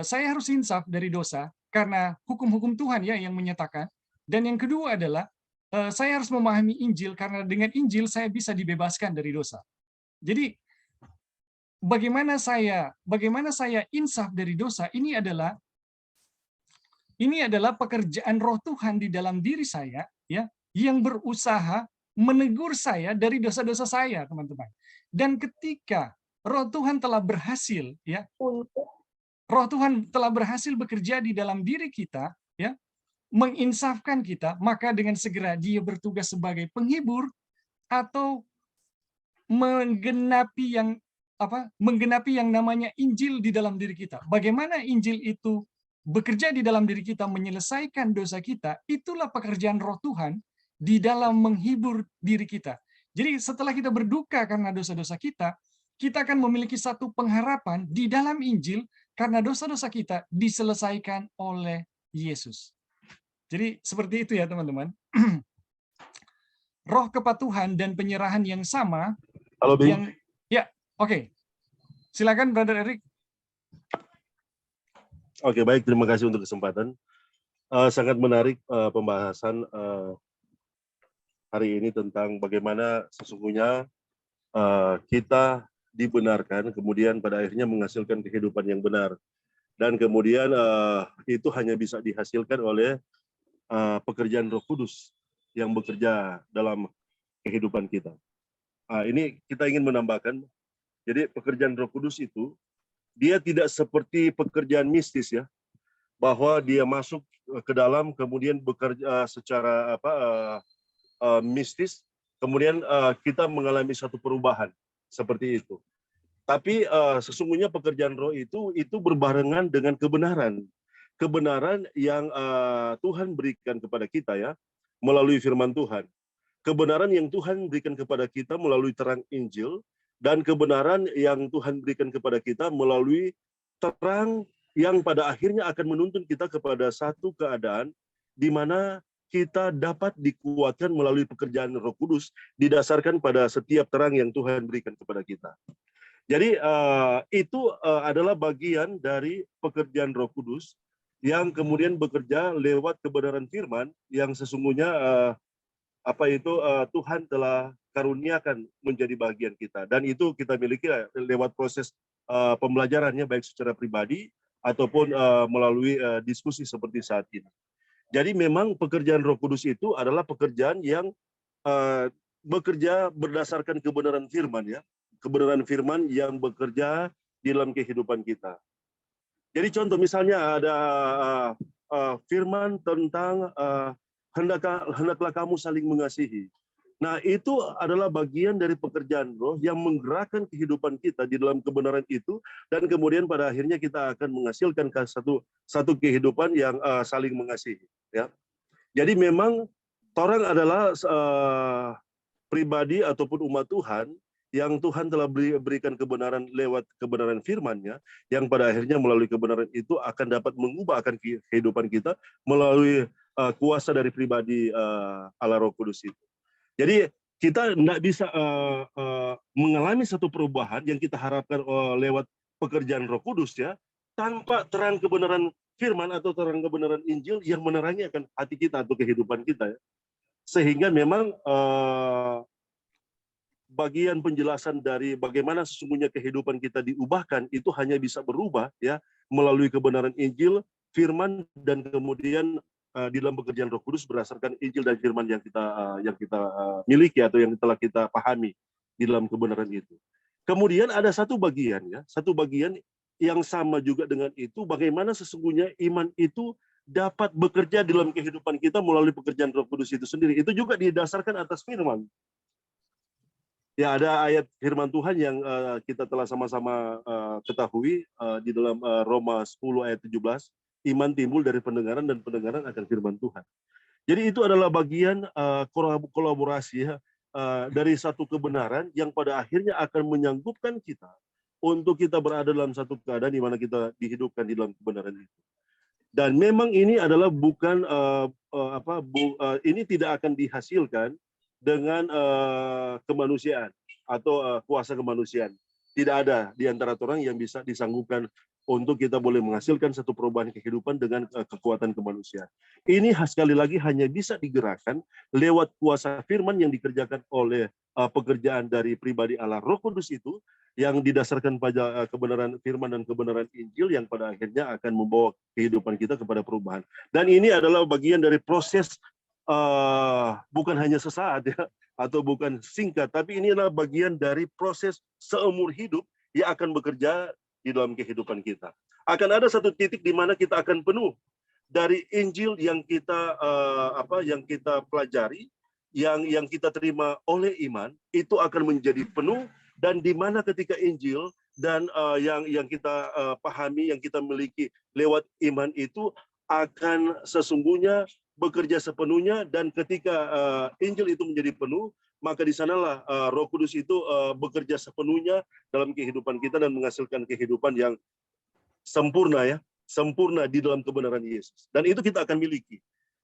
saya harus insaf dari dosa karena hukum-hukum Tuhan ya yang menyatakan. Dan yang kedua adalah saya harus memahami Injil karena dengan Injil saya bisa dibebaskan dari dosa. Jadi bagaimana saya insaf dari dosa, ini adalah pekerjaan Roh Tuhan di dalam diri saya ya, yang berusaha menegur saya dari dosa-dosa saya, teman-teman. Dan ketika Roh Tuhan telah berhasil ya, Roh Tuhan telah berhasil bekerja di dalam diri kita ya, menginsafkan kita, maka dengan segera dia bertugas sebagai penghibur atau menggenapi yang namanya Injil di dalam diri kita. Bagaimana Injil itu bekerja di dalam diri kita, menyelesaikan dosa kita, itulah pekerjaan Roh Tuhan di dalam menghibur diri kita. Jadi setelah kita berduka karena dosa-dosa kita akan memiliki satu pengharapan di dalam Injil karena dosa-dosa kita diselesaikan oleh Yesus. Jadi seperti itu ya teman-teman. Roh kepatuhan dan penyerahan yang sama. Halo, Bing. Oke. Silakan Brother Eric. Oke, baik. Terima kasih untuk kesempatan. Sangat menarik pembahasan hari ini tentang bagaimana sesungguhnya kita dibenarkan, kemudian pada akhirnya menghasilkan kehidupan yang benar. Dan kemudian itu hanya bisa dihasilkan oleh pekerjaan Roh Kudus yang bekerja dalam kehidupan kita. Ini kita ingin menambahkan, jadi pekerjaan Roh Kudus itu, dia tidak seperti pekerjaan mistis ya, bahwa dia masuk ke dalam kemudian bekerja secara mistis, kemudian kita mengalami satu perubahan seperti itu. Tapi sesungguhnya pekerjaan Roh itu berbarengan dengan kebenaran yang Tuhan berikan kepada kita ya, melalui firman Tuhan. Kebenaran yang Tuhan berikan kepada kita melalui terang Injil, dan kebenaran yang Tuhan berikan kepada kita melalui terang yang pada akhirnya akan menuntun kita kepada satu keadaan di mana kita dapat dikuatkan melalui pekerjaan Roh Kudus didasarkan pada setiap terang yang Tuhan berikan kepada kita. Jadi itu adalah bagian dari pekerjaan Roh Kudus yang kemudian bekerja lewat kebenaran firman yang sesungguhnya Tuhan telah karuniakan menjadi bagian kita, dan itu kita miliki lewat proses pembelajarannya baik secara pribadi ataupun melalui diskusi seperti saat ini. Jadi memang pekerjaan Roh Kudus itu adalah pekerjaan yang bekerja berdasarkan kebenaran firman ya, kebenaran firman yang bekerja di dalam kehidupan kita. Jadi contoh misalnya ada firman tentang hendaklah kamu saling mengasihi. Nah, itu adalah bagian dari pekerjaan Roh yang menggerakkan kehidupan kita di dalam kebenaran itu, dan kemudian pada akhirnya kita akan menghasilkan satu kehidupan yang saling mengasihi. Ya. Jadi memang orang adalah pribadi ataupun umat Tuhan yang Tuhan telah berikan kebenaran lewat kebenaran firman-Nya, yang pada akhirnya melalui kebenaran itu akan dapat mengubah akan kehidupan kita melalui kuasa dari pribadi Allah Roh Kudus itu. Jadi kita tidak bisa mengalami satu perubahan yang kita harapkan lewat pekerjaan Roh Kudus ya, tanpa terang kebenaran firman atau terang kebenaran Injil yang menerangi akan hati kita atau kehidupan kita ya. Sehingga memang bagian penjelasan dari bagaimana sesungguhnya kehidupan kita diubahkan itu hanya bisa berubah ya melalui kebenaran Injil, firman, dan kemudian di dalam pekerjaan Roh Kudus berdasarkan Injil dan firman yang kita miliki atau yang telah kita pahami di dalam kebenaran itu. Kemudian ada satu bagian yang sama juga dengan itu, bagaimana sesungguhnya iman itu dapat bekerja di dalam kehidupan kita melalui pekerjaan Roh Kudus itu sendiri. Itu juga didasarkan atas firman. Ya, ada ayat firman Tuhan yang kita telah sama-sama ketahui di dalam Roma 10 ayat 17. Iman timbul dari pendengaran dan pendengaran akan firman Tuhan. Jadi itu adalah bagian kolaborasi ya, dari satu kebenaran yang pada akhirnya akan menyangkupkan kita untuk kita berada dalam satu keadaan di mana kita dihidupkan di dalam kebenaran itu. Dan memang ini adalah bukan ini tidak akan dihasilkan dengan kemanusiaan atau kuasa kemanusiaan. Tidak ada di antara orang yang bisa disanggupkan untuk kita boleh menghasilkan satu perubahan kehidupan dengan kekuatan kemanusiaan. Ini sekali lagi hanya bisa digerakkan lewat kuasa firman yang dikerjakan oleh pekerjaan dari pribadi Allah Roh Kudus itu, yang didasarkan pada kebenaran firman dan kebenaran Injil yang pada akhirnya akan membawa kehidupan kita kepada perubahan. Dan ini adalah bagian dari proses bukan hanya sesaat ya, atau bukan singkat, tapi ini adalah bagian dari proses seumur hidup yang akan bekerja di dalam kehidupan kita. Akan ada satu titik di mana kita akan penuh dari Injil yang kita yang kita pelajari, yang kita terima oleh iman, itu akan menjadi penuh, dan di mana ketika Injil dan yang kita pahami, yang kita miliki lewat iman itu akan sesungguhnya bekerja sepenuhnya, dan ketika Injil itu menjadi penuh, maka di sanalah Roh Kudus itu bekerja sepenuhnya dalam kehidupan kita dan menghasilkan kehidupan yang sempurna, ya, sempurna di dalam kebenaran Yesus. Dan itu kita akan miliki.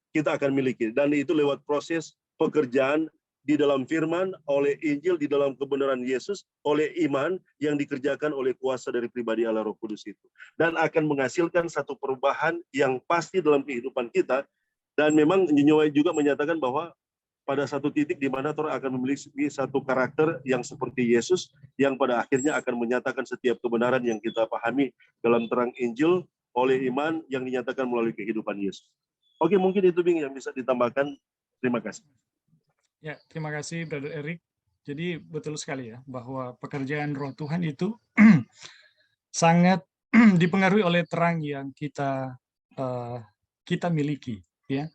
Kita akan miliki, dan itu lewat proses pekerjaan di dalam firman, oleh Injil, di dalam kebenaran Yesus, oleh iman yang dikerjakan oleh kuasa dari pribadi Allah Roh Kudus itu. Dan akan menghasilkan satu perubahan yang pasti dalam kehidupan kita. Dan memang Nyonya juga menyatakan bahwa pada satu titik di mana Tuhan akan memiliki satu karakter yang seperti Yesus, yang pada akhirnya akan menyatakan setiap kebenaran yang kita pahami dalam terang Injil oleh iman yang dinyatakan melalui kehidupan Yesus. Oke, mungkin itu Bing yang bisa ditambahkan. Terima kasih. Ya, terima kasih Brother Eric. Jadi betul sekali ya bahwa pekerjaan Roh Tuhan itu sangat dipengaruhi oleh terang yang kita miliki, ya.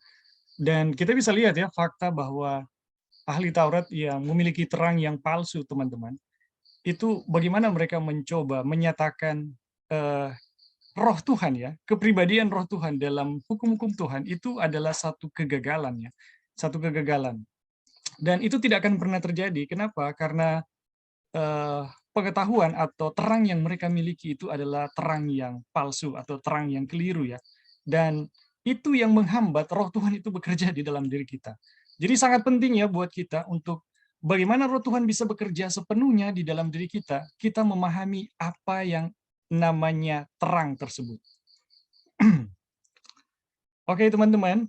Dan kita bisa lihat ya fakta bahwa ahli Taurat yang memiliki terang yang palsu, teman-teman, itu bagaimana mereka mencoba menyatakan Roh Tuhan, ya, kepribadian Roh Tuhan dalam hukum-hukum Tuhan itu adalah satu kegagalan, ya, satu kegagalan. Dan itu tidak akan pernah terjadi. Kenapa? Karena pengetahuan atau terang yang mereka miliki itu adalah terang yang palsu atau terang yang keliru, ya. Dan itu yang menghambat Roh Tuhan itu bekerja di dalam diri kita. Jadi sangat penting ya buat kita untuk bagaimana Roh Tuhan bisa bekerja sepenuhnya di dalam diri kita, kita memahami apa yang namanya terang tersebut. Oke, teman-teman.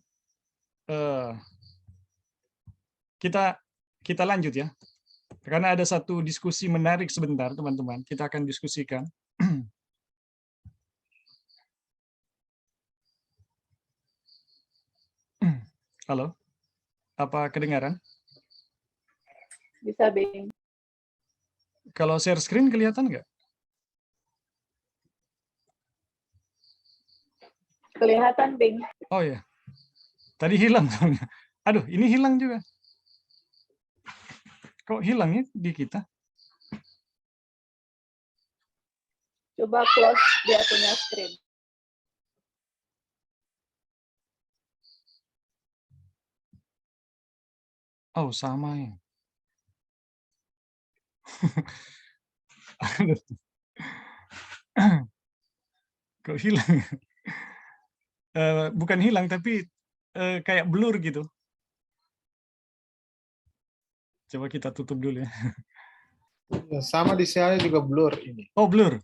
Kita lanjut ya. Karena ada satu diskusi menarik sebentar, teman-teman. Kita akan diskusikan. Halo? Apa kedengaran? Bisa, Bing. Kalau share screen kelihatan nggak? Kelihatan, Bing. Oh ya. Tadi hilang. Aduh, ini hilang juga. Kok hilang ya di kita? Coba close dia punya screen. Oh, sama ya. Kok hilang? Bukan hilang, tapi kayak blur gitu. Coba kita tutup dulu ya. Sama di saya juga blur ini. Oh, blur.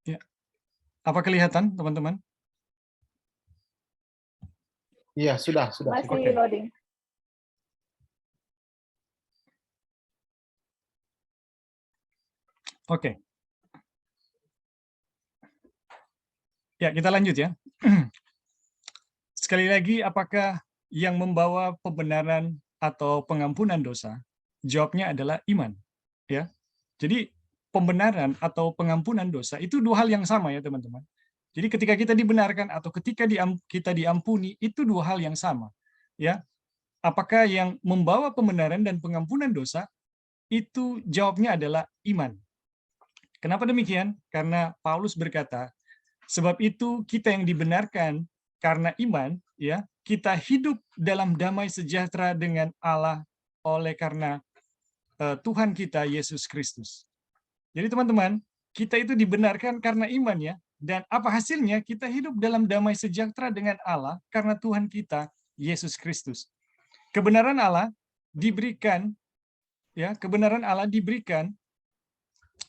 Ya. Apa kelihatan, teman-teman? Iya, sudah. Masih Oke. loading. Oke. Ya, kita lanjut ya. Sekali lagi, apakah yang membawa pembenaran atau pengampunan dosa? Jawabnya adalah iman. Ya. Jadi pembenaran atau pengampunan dosa itu dua hal yang sama ya, teman-teman. Jadi ketika kita dibenarkan atau ketika kita diampuni, itu dua hal yang sama. Ya. Apakah yang membawa pembenaran dan pengampunan dosa? Itu jawabnya adalah iman. Kenapa demikian? Karena Paulus berkata, sebab itu kita yang dibenarkan karena iman, ya, kita hidup dalam damai sejahtera dengan Allah oleh karena Tuhan kita Yesus Kristus. Jadi teman-teman, kita itu dibenarkan karena iman ya. Dan apa hasilnya? Kita hidup dalam damai sejahtera dengan Allah karena Tuhan kita Yesus Kristus. Kebenaran Allah diberikan, ya, kebenaran Allah diberikan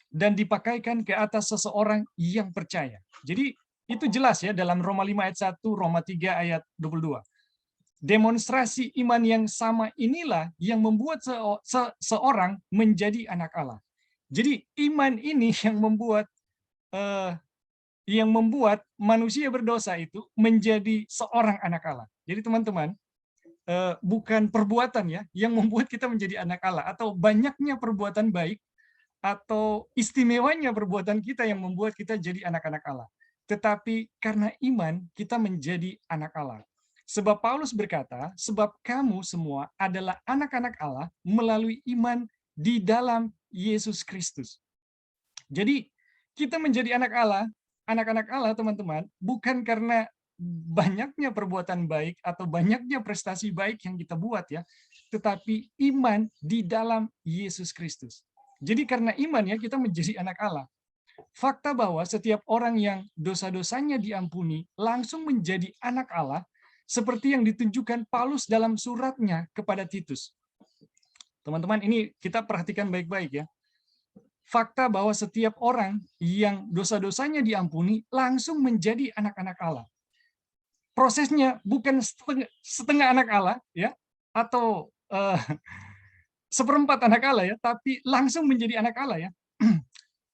dan dipakaikan ke atas seseorang yang percaya. Jadi itu jelas ya dalam Roma 5 ayat 1, Roma 3 ayat 22. Demonstrasi iman yang sama inilah yang membuat seorang menjadi anak Allah. Jadi iman ini yang membuat manusia berdosa itu menjadi seorang anak Allah. Jadi teman-teman, bukan perbuatan ya yang membuat kita menjadi anak Allah, atau banyaknya perbuatan baik atau istimewanya perbuatan kita yang membuat kita jadi anak-anak Allah. Tetapi karena iman kita menjadi anak Allah. Sebab Paulus berkata, sebab kamu semua adalah anak-anak Allah melalui iman di dalam Yesus Kristus. Jadi kita menjadi anak-anak Allah teman-teman, bukan karena banyaknya perbuatan baik atau banyaknya prestasi baik yang kita buat ya, tetapi iman di dalam Yesus Kristus. Jadi karena iman ya kita menjadi anak Allah. Fakta bahwa setiap orang yang dosa-dosanya diampuni langsung menjadi anak Allah, seperti yang ditunjukkan Paulus dalam suratnya kepada Titus. Teman-teman, ini kita perhatikan baik-baik ya. Fakta bahwa setiap orang yang dosa-dosanya diampuni langsung menjadi anak-anak Allah. Prosesnya bukan setengah anak Allah ya, atau seperempat anak Allah ya, tapi langsung menjadi anak Allah ya.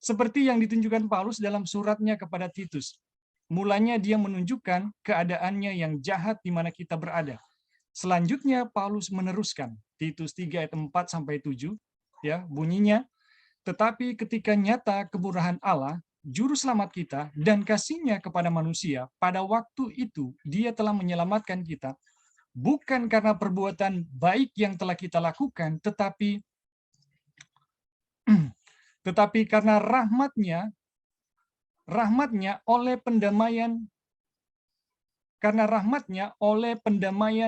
Seperti yang ditunjukkan Paulus dalam suratnya kepada Titus. Mulanya dia menunjukkan keadaannya yang jahat di mana kita berada. Selanjutnya Paulus meneruskan Titus 3 ayat 4 sampai 7 ya, bunyinya, tetapi ketika nyata kemurahan Allah, juru selamat kita dan kasih-Nya kepada manusia, pada waktu itu Dia telah menyelamatkan kita bukan karena perbuatan baik yang telah kita lakukan, tetapi karena rahmat-Nya oleh pendamaian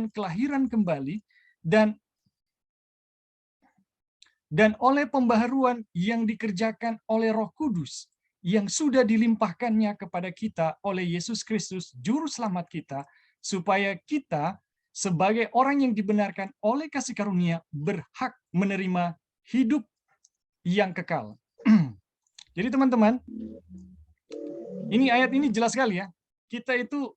kelahiran kembali dan oleh pembaharuan yang dikerjakan oleh Roh Kudus yang sudah dilimpahkannya kepada kita oleh Yesus Kristus juru selamat kita, supaya kita sebagai orang yang dibenarkan oleh kasih karunia berhak menerima hidup yang kekal. Jadi teman-teman, ini ayat ini jelas sekali ya. Kita itu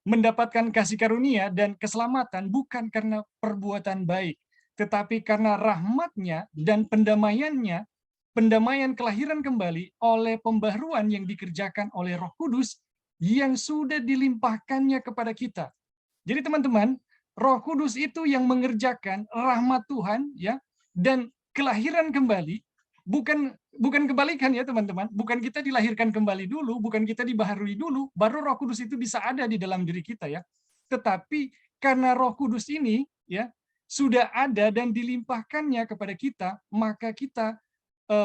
mendapatkan kasih karunia dan keselamatan bukan karena perbuatan baik, tetapi karena rahmat-Nya dan pendamaian-Nya, pendamaian kelahiran kembali oleh pembaharuan yang dikerjakan oleh Roh Kudus yang sudah dilimpahkannya kepada kita. Jadi teman-teman, Roh Kudus itu yang mengerjakan rahmat Tuhan ya, dan kelahiran kembali, bukan kebalikan ya teman-teman, bukan kita dilahirkan kembali dulu, bukan kita dibaharui dulu, baru Roh Kudus itu bisa ada di dalam diri kita ya. Tetapi karena Roh Kudus ini ya sudah ada dan dilimpahkannya kepada kita,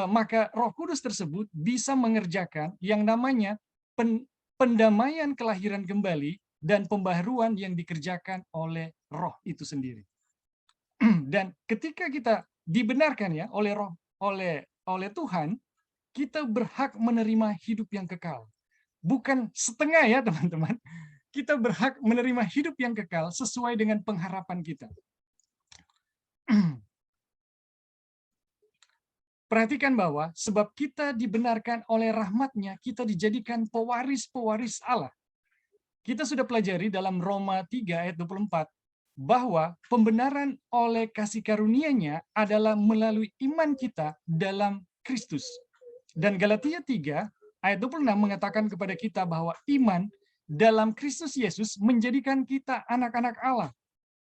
maka Roh Kudus tersebut bisa mengerjakan yang namanya pendamaian kelahiran kembali dan pembaharuan yang dikerjakan oleh Roh itu sendiri. Dan ketika kita dibenarkan ya oleh Tuhan, kita berhak menerima hidup yang kekal. Bukan setengah ya teman-teman. Kita berhak menerima hidup yang kekal sesuai dengan pengharapan kita. Perhatikan bahwa sebab kita dibenarkan oleh rahmat-Nya, kita dijadikan pewaris-pewaris Allah. Kita sudah pelajari dalam Roma 3 ayat 24, bahwa pembenaran oleh kasih karunia-Nya adalah melalui iman kita dalam Kristus. Dan Galatia 3 ayat 26 mengatakan kepada kita bahwa iman dalam Kristus Yesus menjadikan kita anak-anak Allah.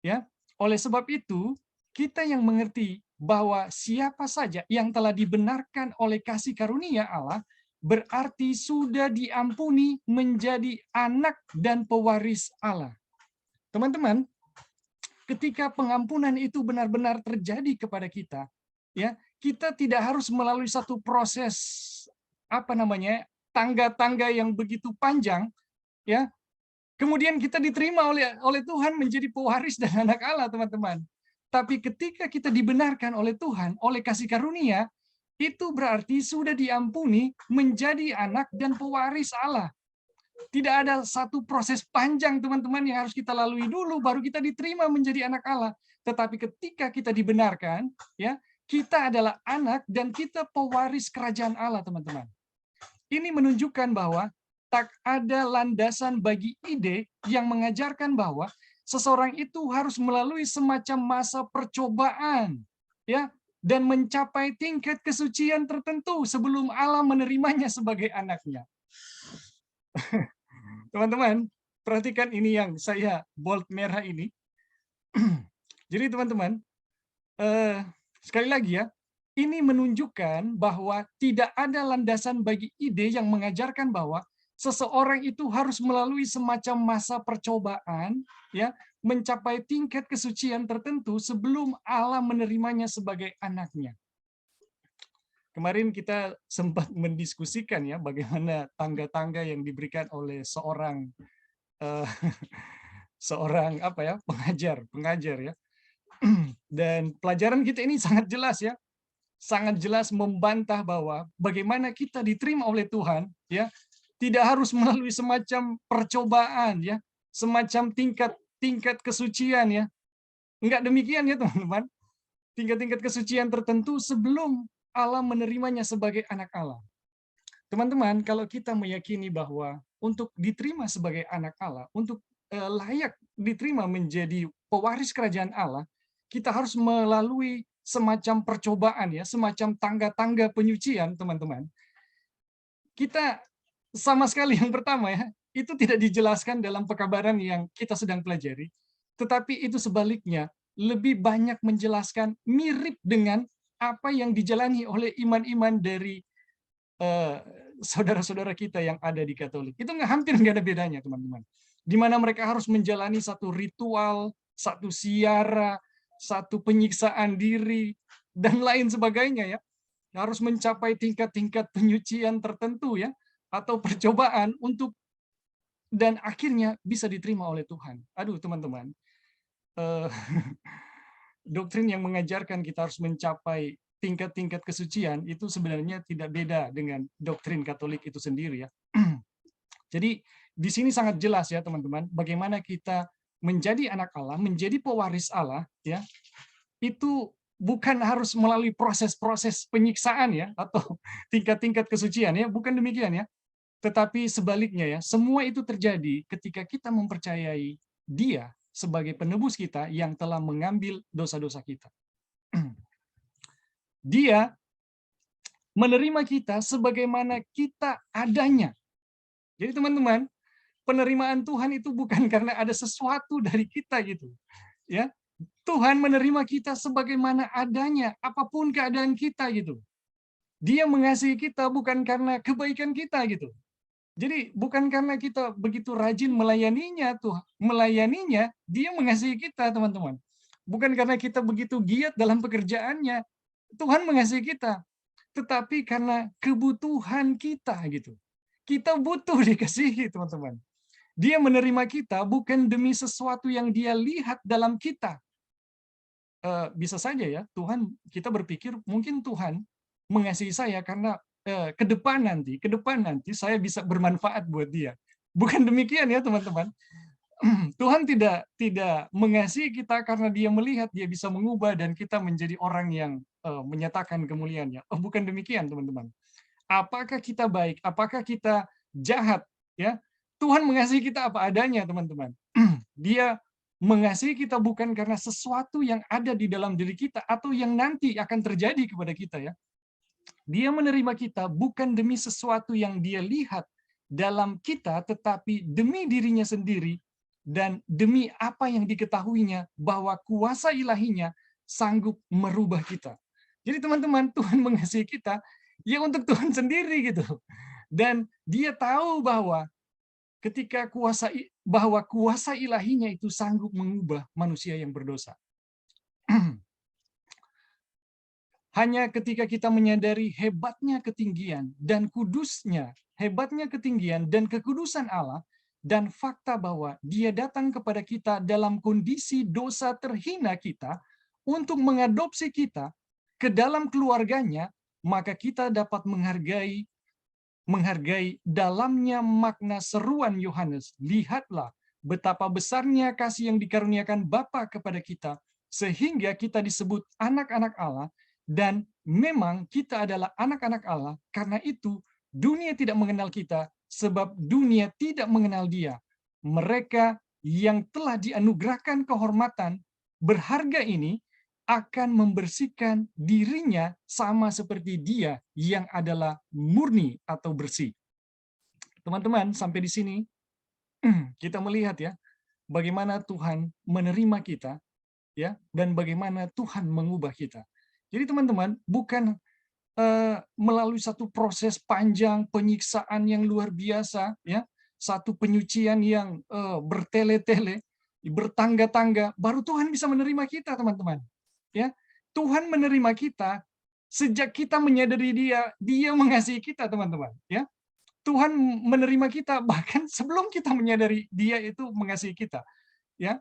Ya, oleh sebab itu, kita yang mengerti bahwa siapa saja yang telah dibenarkan oleh kasih karunia Allah berarti sudah diampuni menjadi anak dan pewaris Allah. Teman-teman, ketika pengampunan itu benar-benar terjadi kepada kita, ya, kita tidak harus melalui satu proses tangga-tangga yang begitu panjang, ya. Kemudian kita diterima oleh Tuhan menjadi pewaris dan anak Allah, teman-teman. Tapi ketika kita dibenarkan oleh Tuhan, oleh kasih karunia, itu berarti sudah diampuni menjadi anak dan pewaris Allah. Tidak ada satu proses panjang, teman-teman, yang harus kita lalui dulu baru kita diterima menjadi anak Allah. Tetapi ketika kita dibenarkan, ya, kita adalah anak dan kita pewaris kerajaan Allah, teman-teman. Ini menunjukkan bahwa tak ada landasan bagi ide yang mengajarkan bahwa seseorang itu harus melalui semacam masa percobaan, ya, dan mencapai tingkat kesucian tertentu sebelum Allah menerimanya sebagai anaknya. Teman-teman, perhatikan ini yang saya bold merah ini. Jadi teman-teman, sekali lagi ya, ini menunjukkan bahwa tidak ada landasan bagi ide yang mengajarkan bahwa seseorang itu harus melalui semacam masa percobaan, ya, mencapai tingkat kesucian tertentu sebelum Allah menerimanya sebagai anaknya. Kemarin kita sempat mendiskusikan ya bagaimana tangga-tangga yang diberikan oleh seorang pengajar ya. Dan pelajaran kita ini sangat jelas ya. Sangat jelas membantah bahwa bagaimana kita diterima oleh Tuhan ya, tidak harus melalui semacam percobaan ya, semacam tingkat kesucian ya. Enggak demikian ya, teman-teman. Tingkat-tingkat kesucian tertentu sebelum Allah menerimanya sebagai anak Allah. Teman-teman, kalau kita meyakini bahwa untuk diterima sebagai anak Allah, untuk layak diterima menjadi pewaris kerajaan Allah, kita harus melalui semacam percobaan ya, semacam tangga-tangga penyucian, teman-teman. Kita sama sekali yang pertama ya, itu tidak dijelaskan dalam pekabaran yang kita sedang pelajari, tetapi itu sebaliknya lebih banyak menjelaskan mirip dengan apa yang dijalani oleh iman-iman dari saudara-saudara kita yang ada di Katolik. Itu hampir nggak ada bedanya, teman-teman. Di mana mereka harus menjalani satu ritual, satu siara, satu penyiksaan diri, dan lain sebagainya ya. Harus mencapai tingkat-tingkat penyucian tertentu ya, atau percobaan untuk dan akhirnya bisa diterima oleh Tuhan. Aduh, teman-teman. Doktrin yang mengajarkan kita harus mencapai tingkat-tingkat kesucian itu sebenarnya tidak beda dengan doktrin Katolik itu sendiri ya. Jadi di sini sangat jelas ya teman-teman, bagaimana kita menjadi anak Allah, menjadi pewaris Allah ya, itu bukan harus melalui proses-proses penyiksaan ya, atau tingkat-tingkat kesucian ya, bukan demikian ya. Tetapi sebaliknya ya, semua itu terjadi ketika kita mempercayai Dia sebagai penebus kita yang telah mengambil dosa-dosa kita. Dia menerima kita sebagaimana kita adanya. Jadi teman-teman, penerimaan Tuhan itu bukan karena ada sesuatu dari kita gitu. Ya. Tuhan menerima kita sebagaimana adanya, apapun keadaan kita gitu. Dia mengasihi kita bukan karena kebaikan kita gitu. Jadi bukan karena kita begitu rajin melayaninya, Dia mengasihi kita, teman-teman. Bukan karena kita begitu giat dalam pekerjaannya, Tuhan mengasihi kita. Tetapi karena kebutuhan kita gitu. Kita butuh dikasihi, teman-teman. Dia menerima kita bukan demi sesuatu yang Dia lihat dalam kita. Bisa saja ya, kita berpikir mungkin Tuhan mengasihi saya karena ke depan nanti saya bisa bermanfaat buat Dia. Bukan demikian ya, teman-teman. Tuhan tidak mengasihi kita karena Dia melihat Dia bisa mengubah dan kita menjadi orang yang menyatakan kemuliaannya. Oh, bukan demikian, teman-teman. Apakah kita baik, apakah kita jahat, ya? Tuhan mengasihi kita apa adanya, teman-teman. Dia mengasihi kita bukan karena sesuatu yang ada di dalam diri kita atau yang nanti akan terjadi kepada kita ya. Dia menerima kita bukan demi sesuatu yang Dia lihat dalam kita, tetapi demi dirinya sendiri dan demi apa yang diketahuinya bahwa kuasa ilahinya sanggup merubah kita. Jadi teman-teman, Tuhan mengasihi kita ya untuk Tuhan sendiri gitu. Dan Dia tahu bahwa ketika kuasa ilahinya itu sanggup mengubah manusia yang berdosa. Hanya ketika kita menyadari hebatnya ketinggian dan kudusnya, hebatnya ketinggian dan kekudusan Allah, dan fakta bahwa Dia datang kepada kita dalam kondisi dosa terhina kita untuk mengadopsi kita ke dalam keluarganya, maka kita dapat menghargai dalamnya makna seruan Yohanes. Lihatlah betapa besarnya kasih yang dikaruniakan Bapa kepada kita, sehingga kita disebut anak-anak Allah, dan memang kita adalah anak-anak Allah. Karena itu, dunia tidak mengenal kita, sebab dunia tidak mengenal Dia. Mereka yang telah dianugerahkan kehormatan berharga ini akan membersihkan dirinya sama seperti Dia yang adalah murni atau bersih. Teman-teman, sampai di sini kita melihat ya bagaimana Tuhan menerima kita, ya, dan bagaimana Tuhan mengubah kita. Jadi teman-teman, bukan melalui satu proses panjang penyiksaan yang luar biasa, ya, satu penyucian yang bertele-tele, bertangga-tangga, baru Tuhan bisa menerima kita, teman-teman. Ya, Tuhan menerima kita sejak kita menyadari Dia mengasihi kita, teman-teman. Ya, Tuhan menerima kita bahkan sebelum kita menyadari Dia itu mengasihi kita. Ya,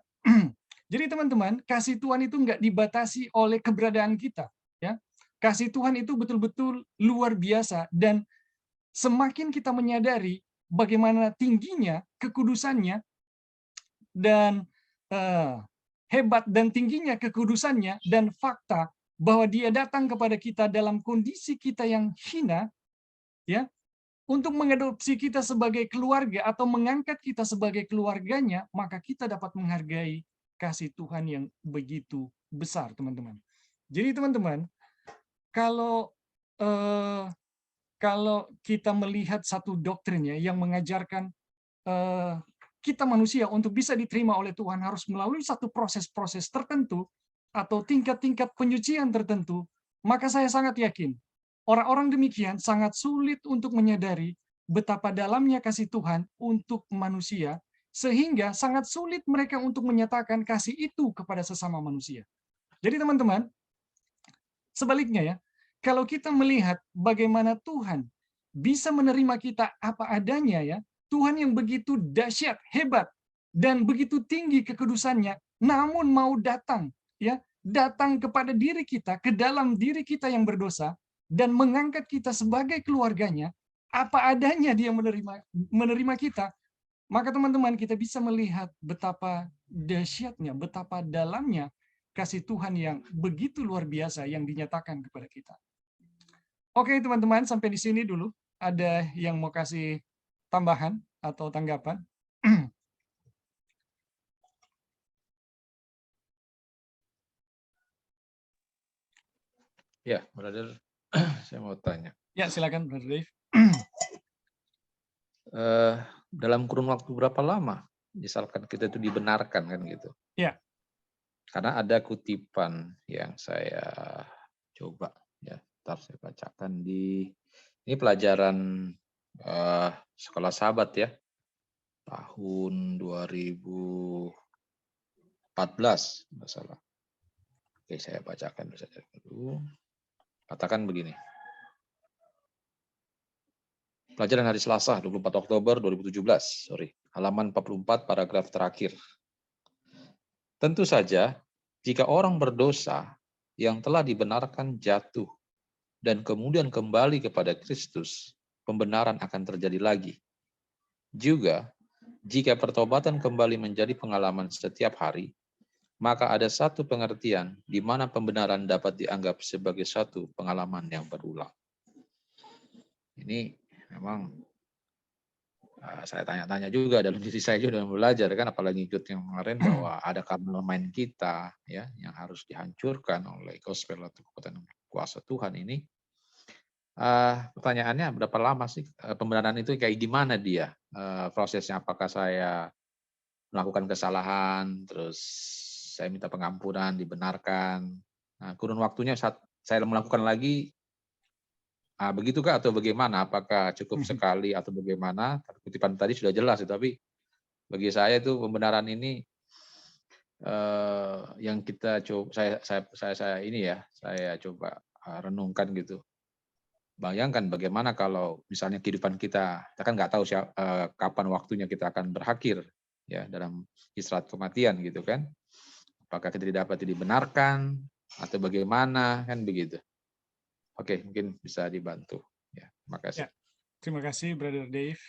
jadi teman-teman, kasih Tuhan itu nggak dibatasi oleh keberadaan kita. Ya, kasih Tuhan itu betul-betul luar biasa, dan semakin kita menyadari bagaimana tingginya kekudusannya dan hebat dan tingginya kekudusannya, dan fakta bahwa Dia datang kepada kita dalam kondisi kita yang hina, ya, untuk mengadopsi kita sebagai keluarga atau mengangkat kita sebagai keluarganya, maka kita dapat menghargai kasih Tuhan yang begitu besar, teman-teman. Jadi teman-teman, kalau kita melihat satu doktrinnya yang mengajarkan kita manusia untuk bisa diterima oleh Tuhan harus melalui satu proses-proses tertentu atau tingkat-tingkat penyucian tertentu, maka saya sangat yakin orang-orang demikian sangat sulit untuk menyadari betapa dalamnya kasih Tuhan untuk manusia, sehingga sangat sulit mereka untuk menyatakan kasih itu kepada sesama manusia. Jadi teman-teman, sebaliknya ya, kalau kita melihat bagaimana Tuhan bisa menerima kita apa adanya ya, Tuhan yang begitu dahsyat, hebat, dan begitu tinggi kekudusannya, namun mau datang, ya, datang kepada diri kita, ke dalam diri kita yang berdosa, dan mengangkat kita sebagai keluarganya, apa adanya Dia menerima kita. Maka teman-teman, kita bisa melihat betapa dahsyatnya, betapa dalamnya kasih Tuhan yang begitu luar biasa yang dinyatakan kepada kita. Oke teman-teman, sampai di sini dulu. Ada yang mau kasih tambahan atau tanggapan? Ya, brother, saya mau tanya. Ya, silakan, Brother Dave. Dalam kurun waktu berapa lama misalkan kita itu dibenarkan kan gitu? Ya. Karena ada kutipan yang saya coba ya, ntar saya bacakan ini pelajaran sekolah sahabat ya, tahun 2014 nggak salah. Oke, saya bacakan dulu. Katakan begini. Pelajaran hari Selasa 24 Oktober 2017, halaman 44 paragraf terakhir. Tentu saja jika orang berdosa yang telah dibenarkan jatuh dan kemudian kembali kepada Kristus, pembenaran akan terjadi lagi. Juga, jika pertobatan kembali menjadi pengalaman setiap hari, maka ada satu pengertian di mana pembenaran dapat dianggap sebagai satu pengalaman yang berulang. Ini memang saya tanya-tanya juga dalam diri saya juga dalam belajar kan, apalagi ikut yang kemarin bahwa ada karnal mind kita ya yang harus dihancurkan oleh gospel atau kekuatan kuasa Tuhan ini. Pertanyaannya berapa lama sih pembenaran itu, kayak gimana dia prosesnya? Apakah saya melakukan kesalahan terus saya minta pengampunan, dibenarkan, nah, kurun waktunya saat saya melakukan lagi begitukah atau bagaimana? Apakah cukup sekali atau bagaimana? Kutipan tadi sudah jelas, tapi bagi saya itu pembenaran ini yang kita coba saya coba renungkan gitu. Bayangkan bagaimana kalau misalnya kehidupan kita kan nggak tahu kapan waktunya kita akan berakhir ya dalam istirahat kematian gitu kan. Apakah kita tidak dapat dibenarkan atau bagaimana kan begitu. Oke, mungkin bisa dibantu. Ya, makasih. Ya, terima kasih Brother Dave.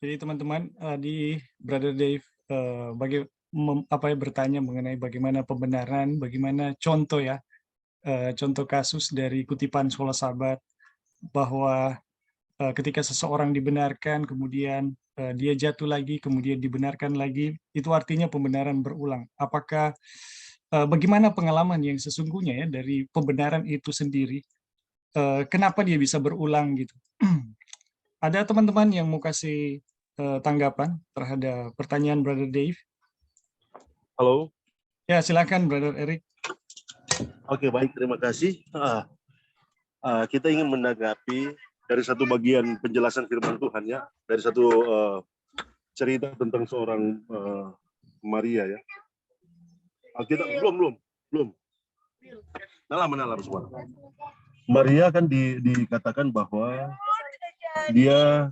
Jadi teman-teman di Brother Dave bertanya mengenai bagaimana pembenaran, bagaimana contoh ya, contoh kasus dari kutipan Sekolah Sabat bahwa ketika seseorang dibenarkan kemudian dia jatuh lagi kemudian dibenarkan lagi, itu artinya pembenaran berulang. Apakah bagaimana pengalaman yang sesungguhnya ya dari pembenaran itu sendiri? Kenapa dia bisa berulang gitu? Ada teman-teman yang mau kasih tanggapan terhadap pertanyaan Brother Dave? Halo. Ya, silakan Brother Eric. Oke, baik, terima kasih. Kita ingin menanggapi dari satu bagian penjelasan firman Tuhan ya, dari satu cerita tentang seorang Maria ya. Kita belum. Nalam semua. Maria kan dikatakan bahwa dia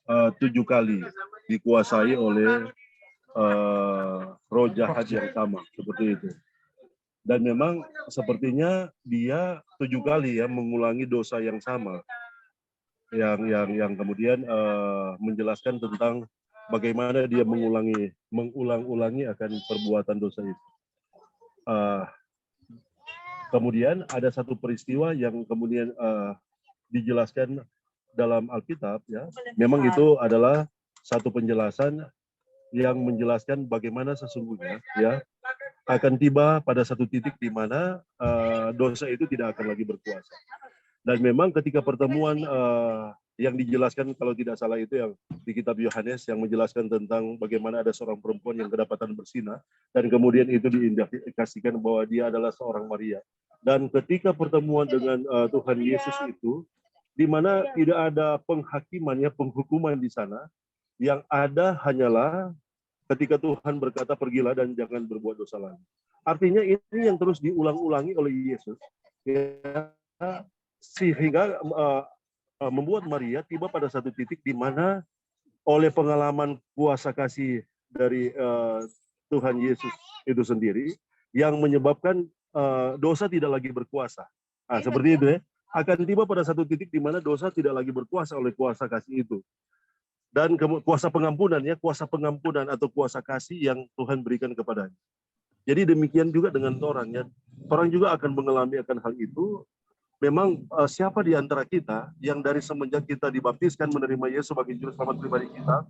7 kali dikuasai oleh roh jahat yang sama seperti itu. Dan memang sepertinya dia 7 kali ya mengulangi dosa yang sama, yang kemudian menjelaskan tentang bagaimana dia mengulang-ulangi akan perbuatan dosa itu. Kemudian ada satu peristiwa yang kemudian dijelaskan dalam Alkitab ya. Memang itu adalah satu penjelasan yang menjelaskan bagaimana sesungguhnya ya akan tiba pada satu titik di mana dosa itu tidak akan lagi berkuasa. Dan memang ketika pertemuan yang dijelaskan kalau tidak salah itu yang di kitab Yohanes yang menjelaskan tentang bagaimana ada seorang perempuan yang kedapatan bersinah dan kemudian itu diindikasikan bahwa dia adalah seorang Maria. Dan ketika pertemuan dengan Tuhan Yesus itu, di mana tidak ada penghakimannya, penghukuman di sana, yang ada hanyalah ketika Tuhan berkata pergilah dan jangan berbuat dosa lagi. Artinya ini yang terus diulang-ulangi oleh Yesus ya, sehingga membuat Maria tiba pada satu titik di mana oleh pengalaman kuasa kasih dari Tuhan Yesus itu sendiri yang menyebabkan dosa tidak lagi berkuasa. Seperti itu ya. Akan tiba pada satu titik di mana dosa tidak lagi berkuasa oleh kuasa kasih itu. Dan kuasa pengampunan ya, kuasa pengampunan atau kuasa kasih yang Tuhan berikan kepadanya. Jadi demikian juga dengan orang ya. Orang juga akan mengalami akan hal itu. Memang siapa di antara kita yang dari semenjak kita dibaptiskan menerima Yesus sebagai juru selamat pribadi kita,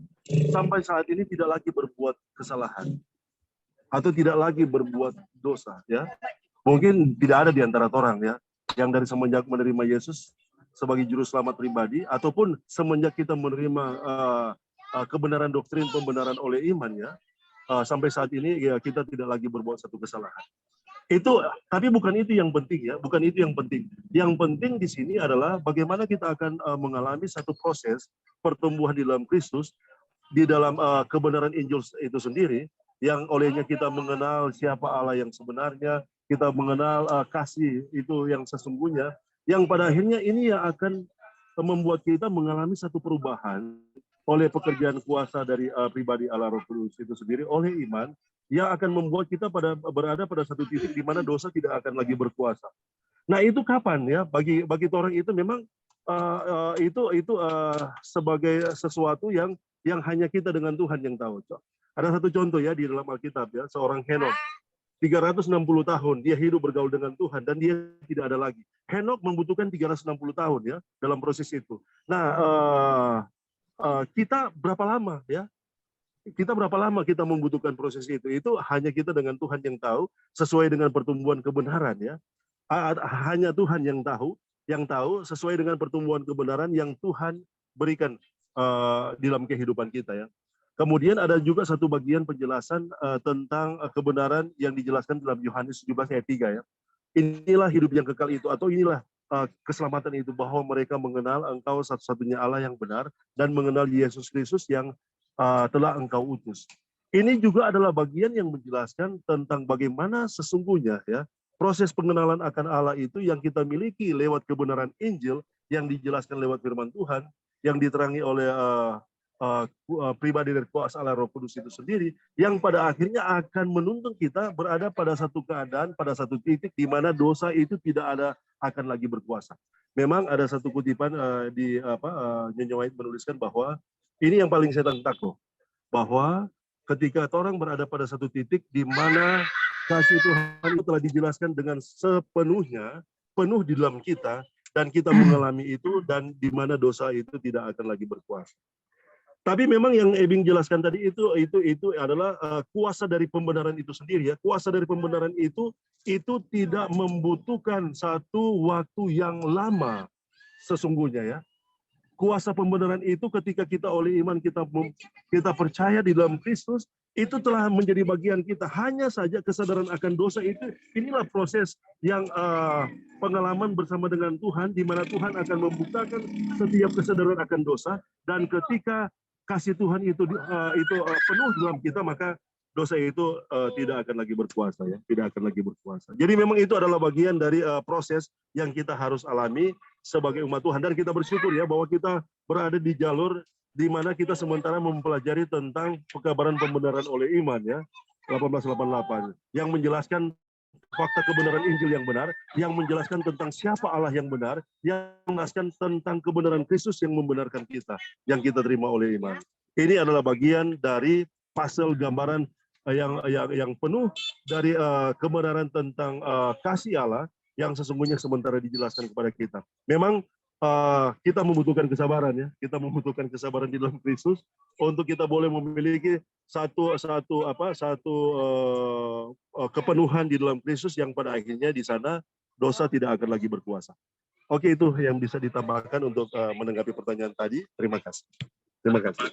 sampai saat ini tidak lagi berbuat kesalahan atau tidak lagi berbuat dosa ya. Mungkin tidak ada di antara orang ya yang dari semenjak menerima Yesus sebagai juru selamat pribadi ataupun semenjak kita menerima kebenaran doktrin pembenaran oleh iman ya sampai saat ini ya kita tidak lagi berbuat satu kesalahan. Tapi bukan itu yang penting ya, bukan itu yang penting. Yang penting di sini adalah bagaimana kita akan mengalami satu proses pertumbuhan di dalam Kristus, di dalam kebenaran Injil itu sendiri, yang olehnya kita mengenal siapa Allah yang sebenarnya, kita mengenal kasih itu yang sesungguhnya, yang pada akhirnya ini yang akan membuat kita mengalami satu perubahan oleh pekerjaan kuasa dari pribadi Allah Roh Kudus itu sendiri oleh iman yang akan membuat kita berada pada satu titik di mana dosa tidak akan lagi berkuasa. Nah itu kapan ya bagi orang itu memang itu sebagai sesuatu yang hanya kita dengan Tuhan yang tahu. Ada satu contoh ya di dalam Alkitab ya, seorang Henok 360 tahun dia hidup bergaul dengan Tuhan dan dia tidak ada lagi. Henok membutuhkan 360 tahun ya dalam proses itu. Nah, kita berapa lama ya? Kita berapa lama kita membutuhkan proses itu? Itu hanya kita dengan Tuhan yang tahu sesuai dengan pertumbuhan kebenaran ya. Hanya Tuhan yang tahu sesuai dengan pertumbuhan kebenaran yang Tuhan berikan di dalam kehidupan kita ya. Kemudian ada juga satu bagian penjelasan tentang kebenaran yang dijelaskan dalam Yohanes 17 ayat 3 ya. Inilah hidup yang kekal itu atau inilah keselamatan itu bahwa mereka mengenal Engkau satu-satunya Allah yang benar dan mengenal Yesus Kristus yang telah Engkau utus. Ini juga adalah bagian yang menjelaskan tentang bagaimana sesungguhnya ya proses pengenalan akan Allah itu yang kita miliki lewat kebenaran Injil yang dijelaskan lewat firman Tuhan, yang diterangi oleh pribadi dari kuasa Allah Roh Kudus itu sendiri, yang pada akhirnya akan menuntun kita berada pada satu keadaan, pada satu titik di mana dosa itu tidak akan lagi berkuasa. Memang ada satu kutipan di Nyonya White menuliskan bahwa ini yang paling saya takut, bahwa ketika orang berada pada satu titik di mana kasih Tuhan itu telah dijelaskan dengan sepenuhnya, penuh di dalam kita, dan kita mengalami itu, dan di mana dosa itu tidak akan lagi berkuasa. Tapi memang yang Ebing jelaskan tadi itu adalah kuasa dari pembenaran itu sendiri ya. Kuasa dari pembenaran itu tidak membutuhkan satu waktu yang lama sesungguhnya ya. Kuasa pembenaran itu ketika kita oleh iman kita percaya di dalam Kristus, itu telah menjadi bagian kita. Hanya saja kesadaran akan dosa itu, inilah proses yang pengalaman bersama dengan Tuhan, di mana Tuhan akan membukakan setiap kesadaran akan dosa, dan ketika kasih Tuhan itu penuh dalam kita, maka dosa itu tidak akan lagi berkuasa ya, tidak akan lagi berkuasa. Jadi memang itu adalah bagian dari proses yang kita harus alami sebagai umat Tuhan, dan kita bersyukur ya bahwa kita berada di jalur di mana kita sementara mempelajari tentang pekabaran pembenaran oleh iman ya, 1888, yang menjelaskan fakta kebenaran Injil yang benar, yang menjelaskan tentang siapa Allah yang benar, yang menjelaskan tentang kebenaran Kristus yang membenarkan kita, yang kita terima oleh iman. Ini adalah bagian dari puzzle gambaran yang penuh dari kebenaran tentang kasih Allah yang sesungguhnya sementara dijelaskan kepada kita. Memang kita membutuhkan kesabaran ya, kita membutuhkan kesabaran di dalam Kristus untuk kita boleh memiliki satu kepenuhan di dalam Kristus, yang pada akhirnya di sana dosa tidak akan lagi berkuasa. Oke, itu yang bisa ditambahkan untuk menanggapi pertanyaan tadi. Terima kasih. Terima kasih.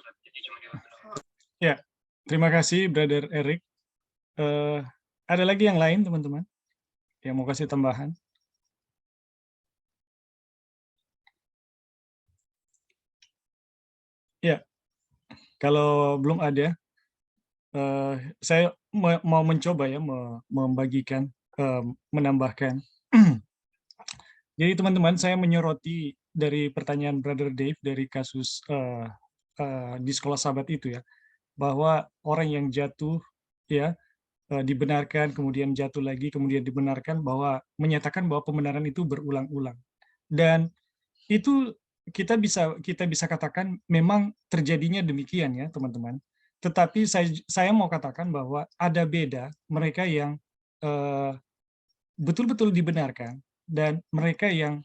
Ya, terima kasih Brother Eric. Ada lagi yang lain teman-teman yang mau kasih tambahan? Ya, kalau belum ada, saya mau mencoba ya membagikan, menambahkan. Jadi teman-teman, saya menyoroti dari pertanyaan Brother Dave dari kasus di sekolah sahabat itu ya, bahwa orang yang jatuh ya dibenarkan, kemudian jatuh lagi, kemudian dibenarkan, bahwa menyatakan bahwa pembenaran itu berulang-ulang. Dan itu kita bisa katakan memang terjadinya demikian ya teman-teman. Tetapi saya mau katakan bahwa ada beda mereka yang betul-betul dibenarkan dan mereka yang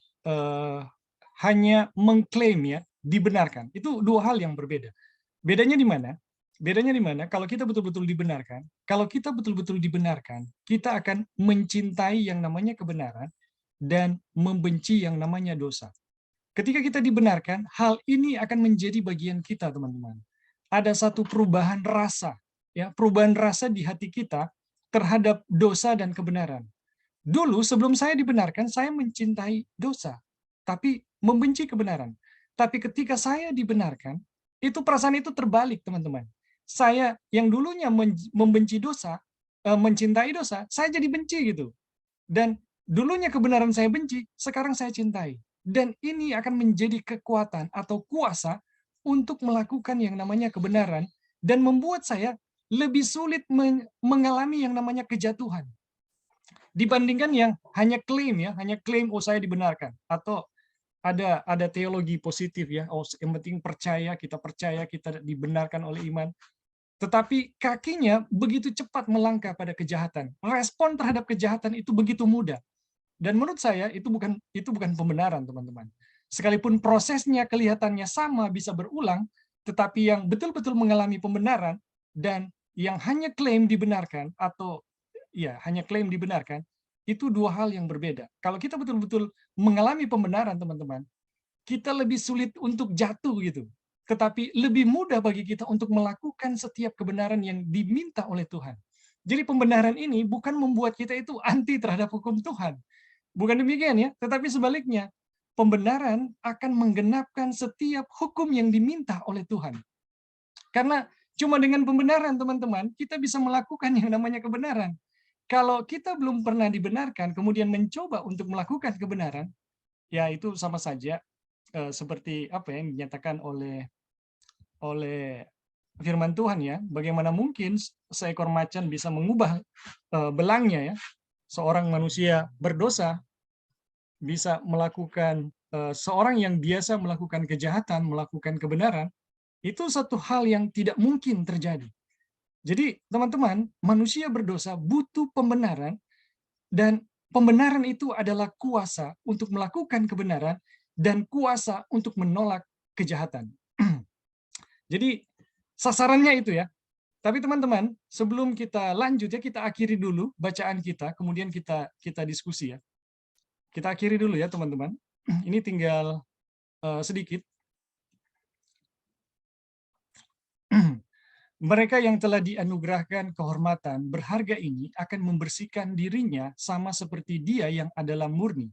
hanya mengklaim ya dibenarkan. Itu dua hal yang berbeda. Bedanya di mana? Bedanya di mana? Kalau kita betul-betul dibenarkan, kita akan mencintai yang namanya kebenaran dan membenci yang namanya dosa. Ketika kita dibenarkan, hal ini akan menjadi bagian kita, teman-teman. Ada satu perubahan rasa, ya, perubahan rasa di hati kita terhadap dosa dan kebenaran. Dulu sebelum saya dibenarkan, saya mencintai dosa, tapi membenci kebenaran. Tapi ketika saya dibenarkan, itu perasaan itu terbalik, teman-teman. Saya yang dulunya membenci dosa, mencintai dosa, saya jadi benci gitu. Dan dulunya kebenaran saya benci, sekarang saya cintai. Dan ini akan menjadi kekuatan atau kuasa untuk melakukan yang namanya kebenaran dan membuat saya lebih sulit mengalami yang namanya kejatuhan. Dibandingkan yang hanya klaim ya, hanya klaim oh saya dibenarkan, atau ada teologi positif ya, oh yang penting percaya kita dibenarkan oleh iman. Tetapi kakinya begitu cepat melangkah pada kejahatan. Respon terhadap kejahatan itu begitu mudah. Dan menurut saya itu bukan pembenaran, teman-teman. Sekalipun prosesnya kelihatannya sama bisa berulang, tetapi yang betul-betul mengalami pembenaran dan yang hanya klaim dibenarkan atau ya hanya klaim dibenarkan, itu dua hal yang berbeda. Kalau kita betul-betul mengalami pembenaran, teman-teman, kita lebih sulit untuk jatuh gitu. Tetapi lebih mudah bagi kita untuk melakukan setiap kebenaran yang diminta oleh Tuhan. Jadi pembenaran ini bukan membuat kita itu anti terhadap hukum Tuhan. Bukan demikian ya, tetapi sebaliknya, pembenaran akan menggenapkan setiap hukum yang diminta oleh Tuhan. Karena cuma dengan pembenaran, teman-teman, kita bisa melakukan yang namanya kebenaran. kalau kita belum pernah dibenarkan, kemudian mencoba untuk melakukan kebenaran, ya itu sama saja seperti apa yang dinyatakan oleh firman Tuhan ya. Bagaimana mungkin seekor macan bisa mengubah belangnya ya? Seorang manusia berdosa bisa melakukan seorang yang biasa melakukan kejahatan, melakukan kebenaran, itu satu hal yang tidak mungkin terjadi. Jadi, teman-teman, manusia berdosa butuh pembenaran, dan pembenaran itu adalah kuasa untuk melakukan kebenaran dan kuasa untuk menolak kejahatan. Jadi, sasarannya itu ya. Tapi teman-teman, sebelum kita lanjut ya, kita akhiri dulu bacaan kita, kemudian kita diskusi ya. Kita akhiri dulu ya, teman-teman. Ini tinggal sedikit. Mereka yang telah dianugerahkan kehormatan berharga ini akan membersihkan dirinya sama seperti Dia yang adalah murni.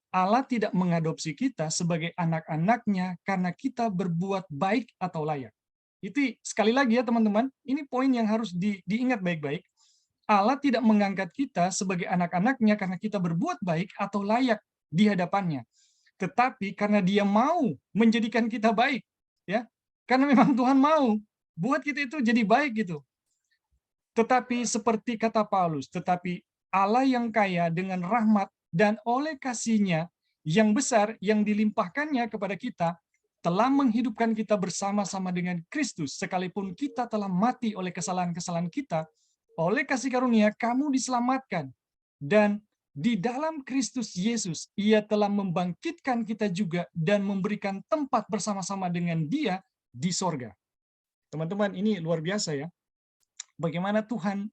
Allah tidak mengadopsi kita sebagai anak-anaknya karena kita berbuat baik atau layak. Itu sekali lagi ya teman-teman, ini poin yang harus diingat baik-baik. Allah tidak mengangkat kita sebagai anak-anaknya karena kita berbuat baik atau layak di hadapannya. Tetapi karena Dia mau menjadikan kita baik, ya. Karena memang Tuhan mau buat kita itu jadi baik gitu. Tetapi seperti kata Paulus, tetapi Allah yang kaya dengan rahmat dan oleh kasih-Nya yang besar yang dilimpahkannya kepada kita, telah menghidupkan kita bersama-sama dengan Kristus, sekalipun kita telah mati oleh kesalahan-kesalahan kita, oleh kasih karunia kamu diselamatkan. Dan di dalam Kristus Yesus, Ia telah membangkitkan kita juga dan memberikan tempat bersama-sama dengan Dia di sorga. Teman-teman, ini luar biasa ya. Bagaimana Tuhan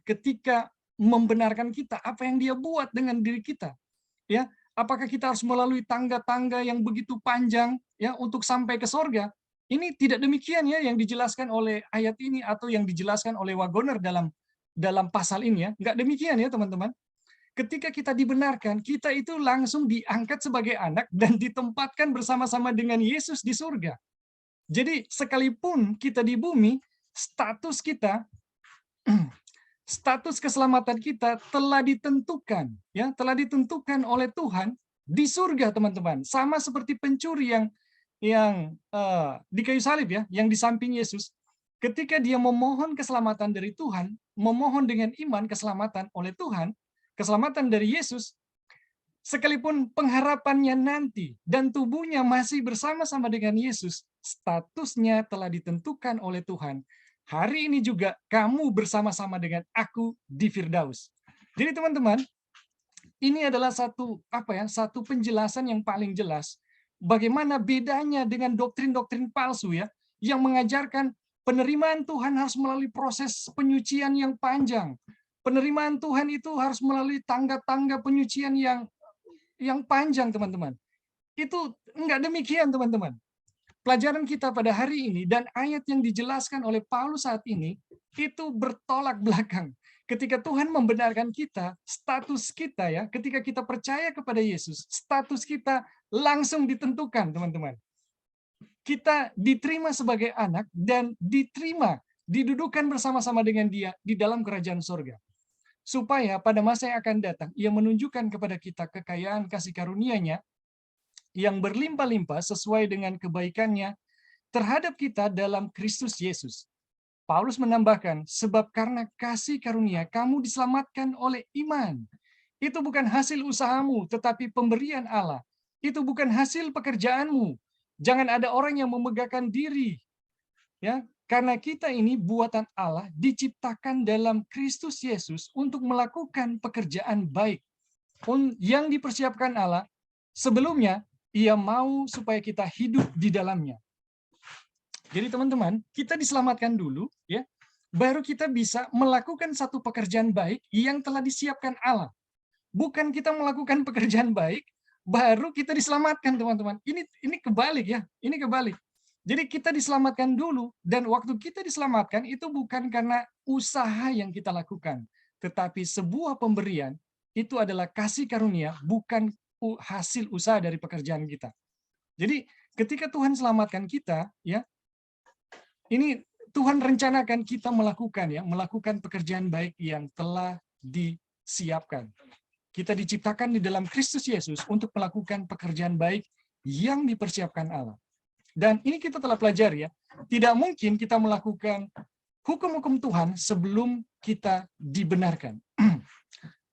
ketika membenarkan kita, apa yang Dia buat dengan diri kita. Ya, apakah kita harus melalui tangga-tangga yang begitu panjang ya untuk sampai ke sorga? Ini tidak demikian ya yang dijelaskan oleh ayat ini atau yang dijelaskan oleh Wagoner dalam pasal ini ya. Enggak demikian ya teman-teman. Ketika kita dibenarkan, kita itu langsung diangkat sebagai anak dan ditempatkan bersama-sama dengan Yesus di surga. Jadi sekalipun kita di bumi, status kita, status keselamatan kita telah ditentukan, ya, telah ditentukan oleh Tuhan di surga, teman-teman. Sama seperti pencuri yang di kayu salib ya, yang di samping Yesus, ketika dia memohon keselamatan dari Tuhan, memohon dengan iman keselamatan oleh Tuhan, keselamatan dari Yesus, sekalipun pengharapannya nanti dan tubuhnya masih bersama-sama dengan Yesus, statusnya telah ditentukan oleh Tuhan. Hari ini juga kamu bersama-sama dengan aku di Firdaus. Jadi teman-teman, ini adalah satu penjelasan yang paling jelas bagaimana bedanya dengan doktrin-doktrin palsu ya, yang mengajarkan penerimaan Tuhan harus melalui proses penyucian yang panjang. Penerimaan Tuhan itu harus melalui tangga-tangga penyucian yang panjang, teman-teman. Itu enggak demikian, teman-teman. Pelajaran kita pada hari ini dan ayat yang dijelaskan oleh Paulus saat ini itu bertolak belakang. Ketika Tuhan membenarkan kita, status kita ya, ketika kita percaya kepada Yesus, status kita langsung ditentukan, teman-teman. Kita diterima sebagai anak dan diterima, didudukan bersama-sama dengan Dia di dalam kerajaan surga. Supaya pada masa yang akan datang, Ia menunjukkan kepada kita kekayaan kasih karunia-Nya yang berlimpah-limpah sesuai dengan kebaikan-Nya terhadap kita dalam Kristus Yesus. Paulus menambahkan, sebab karena kasih karunia kamu diselamatkan oleh iman. Itu bukan hasil usahamu, tetapi pemberian Allah. Itu bukan hasil pekerjaanmu. Jangan ada orang yang memegahkan diri. Ya, karena kita ini buatan Allah diciptakan dalam Kristus Yesus untuk melakukan pekerjaan baik yang dipersiapkan Allah sebelumnya. Ia mau supaya kita hidup di dalamnya. Jadi teman-teman, kita diselamatkan dulu, ya, baru kita bisa melakukan satu pekerjaan baik yang telah disiapkan Allah. Bukan kita melakukan pekerjaan baik, baru kita diselamatkan, teman-teman. Ini kebalik ya, ini kebalik. Jadi kita diselamatkan dulu, dan waktu kita diselamatkan itu bukan karena usaha yang kita lakukan, tetapi sebuah pemberian itu adalah kasih karunia, bukan hasil usaha dari pekerjaan kita. Jadi ketika Tuhan selamatkan kita, ya, ini Tuhan rencanakan kita melakukan pekerjaan baik yang telah disiapkan. Kita diciptakan di dalam Kristus Yesus untuk melakukan pekerjaan baik yang dipersiapkan Allah. Dan ini kita telah pelajari ya, tidak mungkin kita melakukan hukum-hukum Tuhan sebelum kita dibenarkan.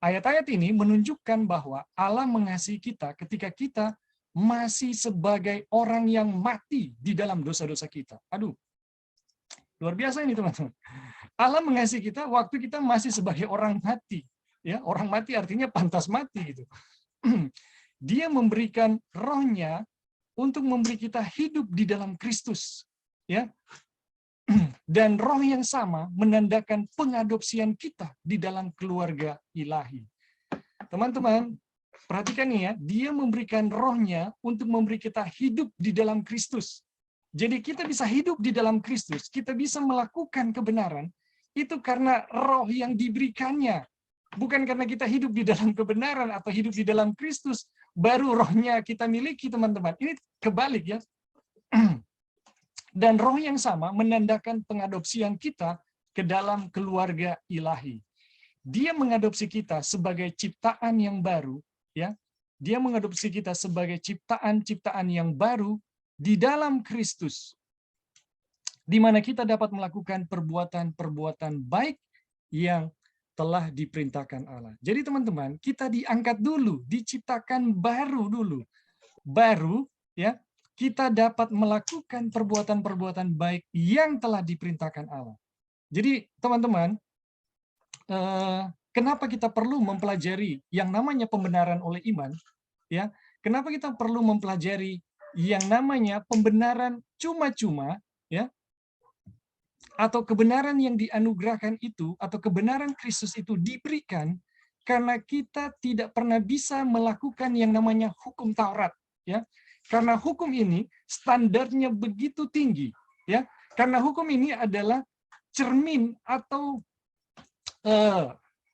Ayat-ayat ini menunjukkan bahwa Allah mengasihi kita ketika kita masih sebagai orang yang mati di dalam dosa-dosa kita. Aduh, luar biasa ini teman-teman. Allah mengasihi kita waktu kita masih sebagai orang mati. Ya, orang mati artinya pantas mati gitu. Dia memberikan rohnya untuk memberi kita hidup di dalam Kristus. Ya. Dan roh yang sama menandakan pengadopsian kita di dalam keluarga ilahi. Teman-teman, perhatikan nih ya, dia memberikan rohnya untuk memberi kita hidup di dalam Kristus. Jadi kita bisa hidup di dalam Kristus, kita bisa melakukan kebenaran, itu karena roh yang diberikannya. Bukan karena kita hidup di dalam kebenaran atau hidup di dalam Kristus, baru rohnya kita miliki, teman-teman. Ini kebalik ya. Dan roh yang sama menandakan pengadopsian kita ke dalam keluarga ilahi. Dia mengadopsi kita sebagai ciptaan yang baru, ya. Dia mengadopsi kita sebagai ciptaan-ciptaan yang baru di dalam Kristus, di mana kita dapat melakukan perbuatan-perbuatan baik yang telah diperintahkan Allah. Jadi teman-teman, kita diangkat dulu, diciptakan baru dulu. Baru ya, kita dapat melakukan perbuatan-perbuatan baik yang telah diperintahkan Allah. Jadi teman-teman, kenapa kita perlu mempelajari yang namanya pembenaran oleh iman? Ya, kenapa kita perlu mempelajari yang namanya pembenaran cuma-cuma, ya? Atau kebenaran yang dianugerahkan itu, atau kebenaran Kristus itu diberikan karena kita tidak pernah bisa melakukan yang namanya hukum Taurat, ya. Karena hukum ini standarnya begitu tinggi, ya. Karena hukum ini adalah cermin atau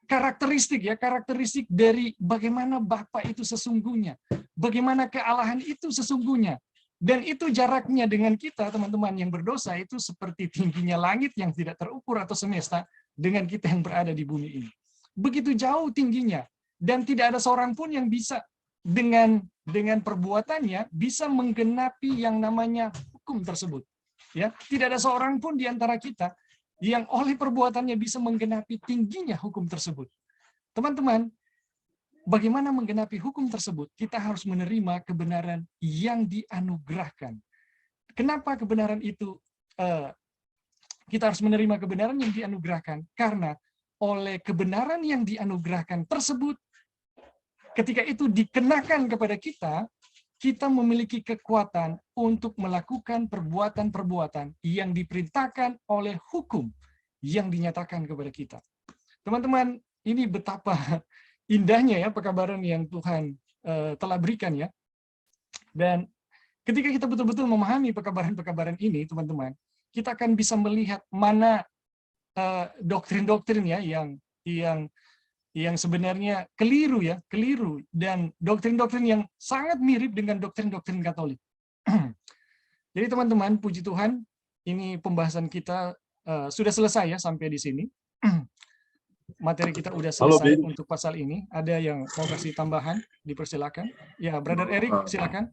karakteristik dari bagaimana Bapa itu sesungguhnya, bagaimana kealahan itu sesungguhnya. Dan itu jaraknya dengan kita, teman-teman yang berdosa, itu seperti tingginya langit yang tidak terukur atau semesta dengan kita yang berada di bumi ini. Begitu jauh tingginya, dan tidak ada seorang pun yang bisa dengan perbuatannya bisa menggenapi yang namanya hukum tersebut. Ya, tidak ada seorang pun di antara kita yang oleh perbuatannya bisa menggenapi tingginya hukum tersebut. Teman-teman, bagaimana menggenapi hukum tersebut? Kita harus menerima kebenaran yang dianugerahkan. Kenapa kebenaran itu? Kita harus menerima kebenaran yang dianugerahkan karena oleh kebenaran yang dianugerahkan tersebut, ketika itu dikenakan kepada kita, kita memiliki kekuatan untuk melakukan perbuatan-perbuatan yang diperintahkan oleh hukum yang dinyatakan kepada kita. Teman-teman, ini betapa indahnya ya pekabaran yang Tuhan telah berikan ya. Dan ketika kita betul-betul memahami pekabaran-pekabaran ini, teman-teman, kita akan bisa melihat mana doktrin-doktrin ya yang sebenarnya keliru dan doktrin-doktrin yang sangat mirip dengan doktrin-doktrin Katolik. Jadi teman-teman, puji Tuhan, ini pembahasan kita sudah selesai ya sampai di sini. Materi kita udah selesai untuk pasal ini. Ada yang mau kasih tambahan? Dipersilakan. Ya, Brother Eric, silakan.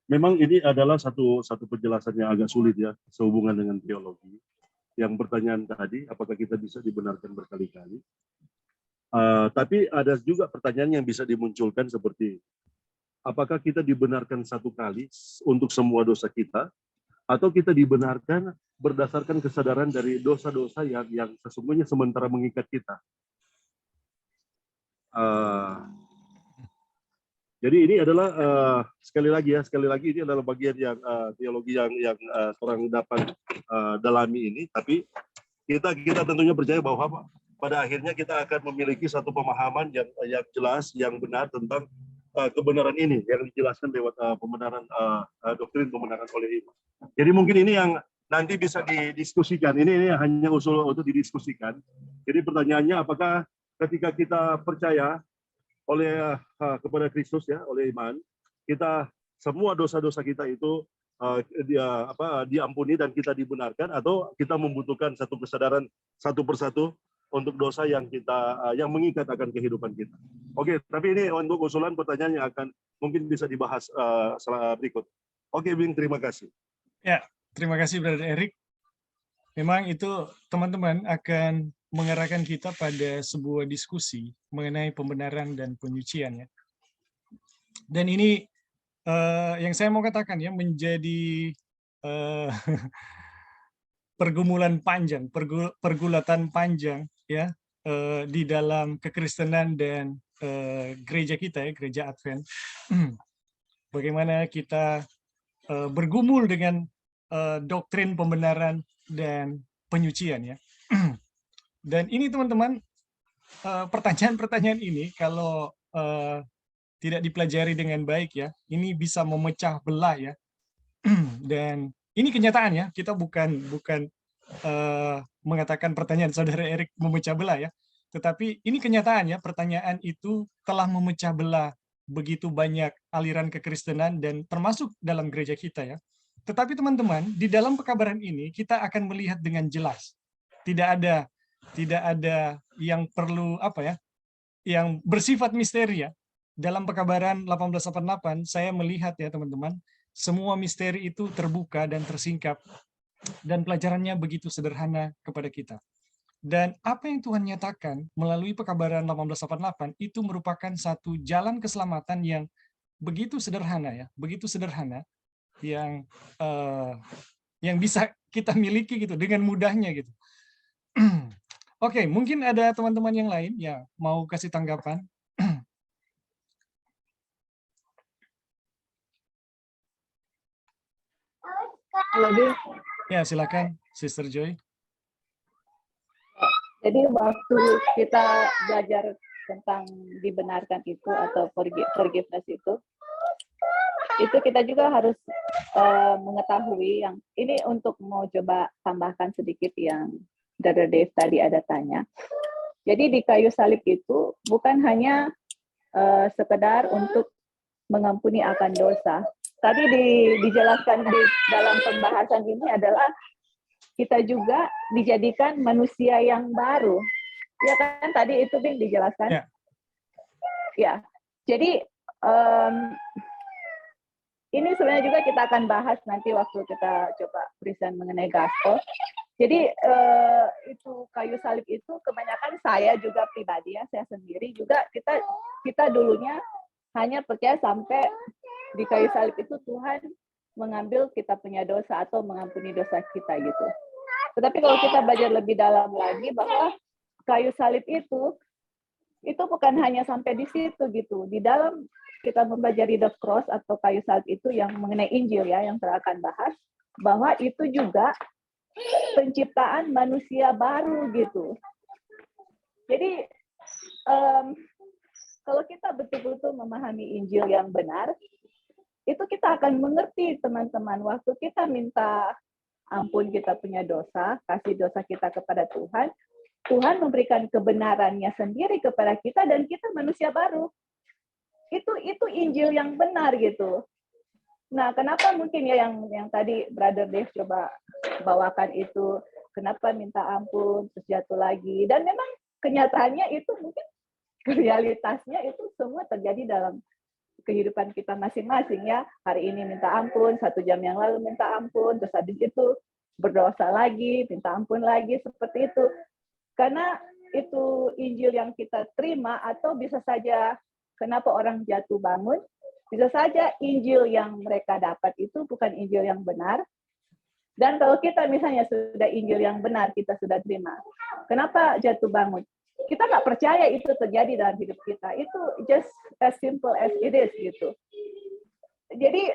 Memang ini adalah satu penjelasan yang agak sulit ya, sehubungan dengan teologi. Yang pertanyaan tadi, apakah kita bisa dibenarkan berkali-kali? Tapi ada juga pertanyaan yang bisa dimunculkan seperti, apakah kita dibenarkan satu kali untuk semua dosa kita, atau kita dibenarkan berdasarkan kesadaran dari dosa-dosa yang sesungguhnya sementara mengikat kita. Jadi ini adalah sekali lagi ini adalah bagian yang teologi yang orang dapat dalami ini. Tapi kita tentunya percaya bahwa pada akhirnya kita akan memiliki satu pemahaman yang jelas, yang benar tentang kebenaran ini yang dijelaskan lewat pembenaran doktrin pembenaran oleh iman. Jadi mungkin ini yang nanti bisa didiskusikan. Ini hanya usul untuk didiskusikan. Jadi pertanyaannya, apakah ketika kita percaya oleh kepada Kristus ya, oleh iman, kita semua dosa-dosa kita itu diampuni dan kita dibenarkan, atau kita membutuhkan satu kesadaran satu persatu untuk dosa yang yang mengikat akan kehidupan kita. Oke, tapi ini untuk usulan pertanyaan yang akan mungkin bisa dibahas berikut. Oke, Bing, terima kasih. Ya, terima kasih Brother Eric. Memang itu teman-teman akan mengarahkan kita pada sebuah diskusi mengenai pembenaran dan penyucian ya. Dan ini yang saya mau katakan ya, menjadi pergumulan panjang, pergulatan panjang ya di dalam kekristenan dan gereja kita ya, gereja Advent. Bagaimana kita bergumul dengan doktrin pembenaran dan penyucian ya. Dan ini teman-teman, pertanyaan-pertanyaan ini kalau tidak dipelajari dengan baik ya, ini bisa memecah belah ya. Dan ini kenyataan ya, kita bukan mengatakan pertanyaan saudara Eric memecah belah ya, tetapi ini kenyataan ya, pertanyaan itu telah memecah belah begitu banyak aliran kekristenan dan termasuk dalam gereja kita ya. Tetapi teman-teman, di dalam pekabaran ini kita akan melihat dengan jelas. Tidak ada yang perlu yang bersifat misteri ya. Dalam pekabaran 1888 saya melihat ya teman-teman, semua misteri itu terbuka dan tersingkap dan pelajarannya begitu sederhana kepada kita. Dan apa yang Tuhan nyatakan melalui pekabaran 1888 itu merupakan satu jalan keselamatan yang begitu sederhana ya, begitu sederhana yang bisa kita miliki gitu dengan mudahnya gitu. Oke, mungkin ada teman-teman yang lain yang mau kasih tanggapan. Lebih. Ya, silakan Sister Joy. Jadi waktu kita belajar tentang dibenarkan itu atau forgiveness itu kita juga harus mengetahui yang ini, untuk mau coba tambahkan sedikit yang Brother Dave tadi ada tanya. Jadi di kayu salib itu bukan hanya sekedar untuk mengampuni akan dosa. Tadi dijelaskan di dalam pembahasan ini adalah kita juga dijadikan manusia yang baru. Ya kan tadi itu Bing dijelaskan. Ya. Ya. Jadi ini sebenarnya juga kita akan bahas nanti waktu kita coba present mengenai gospel. Jadi itu kayu salib itu kebanyakan saya juga pribadi ya, saya sendiri juga kita dulunya hanya percaya sampai di kayu salib itu Tuhan mengambil kita punya dosa atau mengampuni dosa kita gitu. Tetapi kalau kita belajar lebih dalam lagi bahwa kayu salib itu bukan hanya sampai di situ gitu. Di dalam kita mempelajari the cross atau kayu salib itu yang mengenai Injil ya, yang saya akan bahas, bahwa itu juga penciptaan manusia baru gitu. Jadi kalau kita betul-betul memahami Injil yang benar, itu kita akan mengerti teman-teman, waktu kita minta ampun kita punya dosa, kasih dosa kita kepada Tuhan, Tuhan memberikan kebenarannya sendiri kepada kita dan kita manusia baru. Itu Injil yang benar gitu. Nah, kenapa mungkin ya yang tadi Brother Dave coba bawakan itu, kenapa minta ampun terus jatuh lagi, dan memang kenyataannya itu mungkin realitasnya itu semua terjadi dalam kehidupan kita masing-masing ya. Hari ini minta ampun, 1 jam yang lalu minta ampun, terus habis itu berdosa lagi, minta ampun lagi, seperti itu. Karena itu Injil yang kita terima, atau bisa saja kenapa orang jatuh bangun, bisa saja Injil yang mereka dapat itu bukan Injil yang benar. Dan kalau kita misalnya sudah Injil yang benar, kita sudah terima, kenapa jatuh bangun? Kita nggak percaya itu terjadi dalam hidup kita. Itu just as simple as it is gitu. Jadi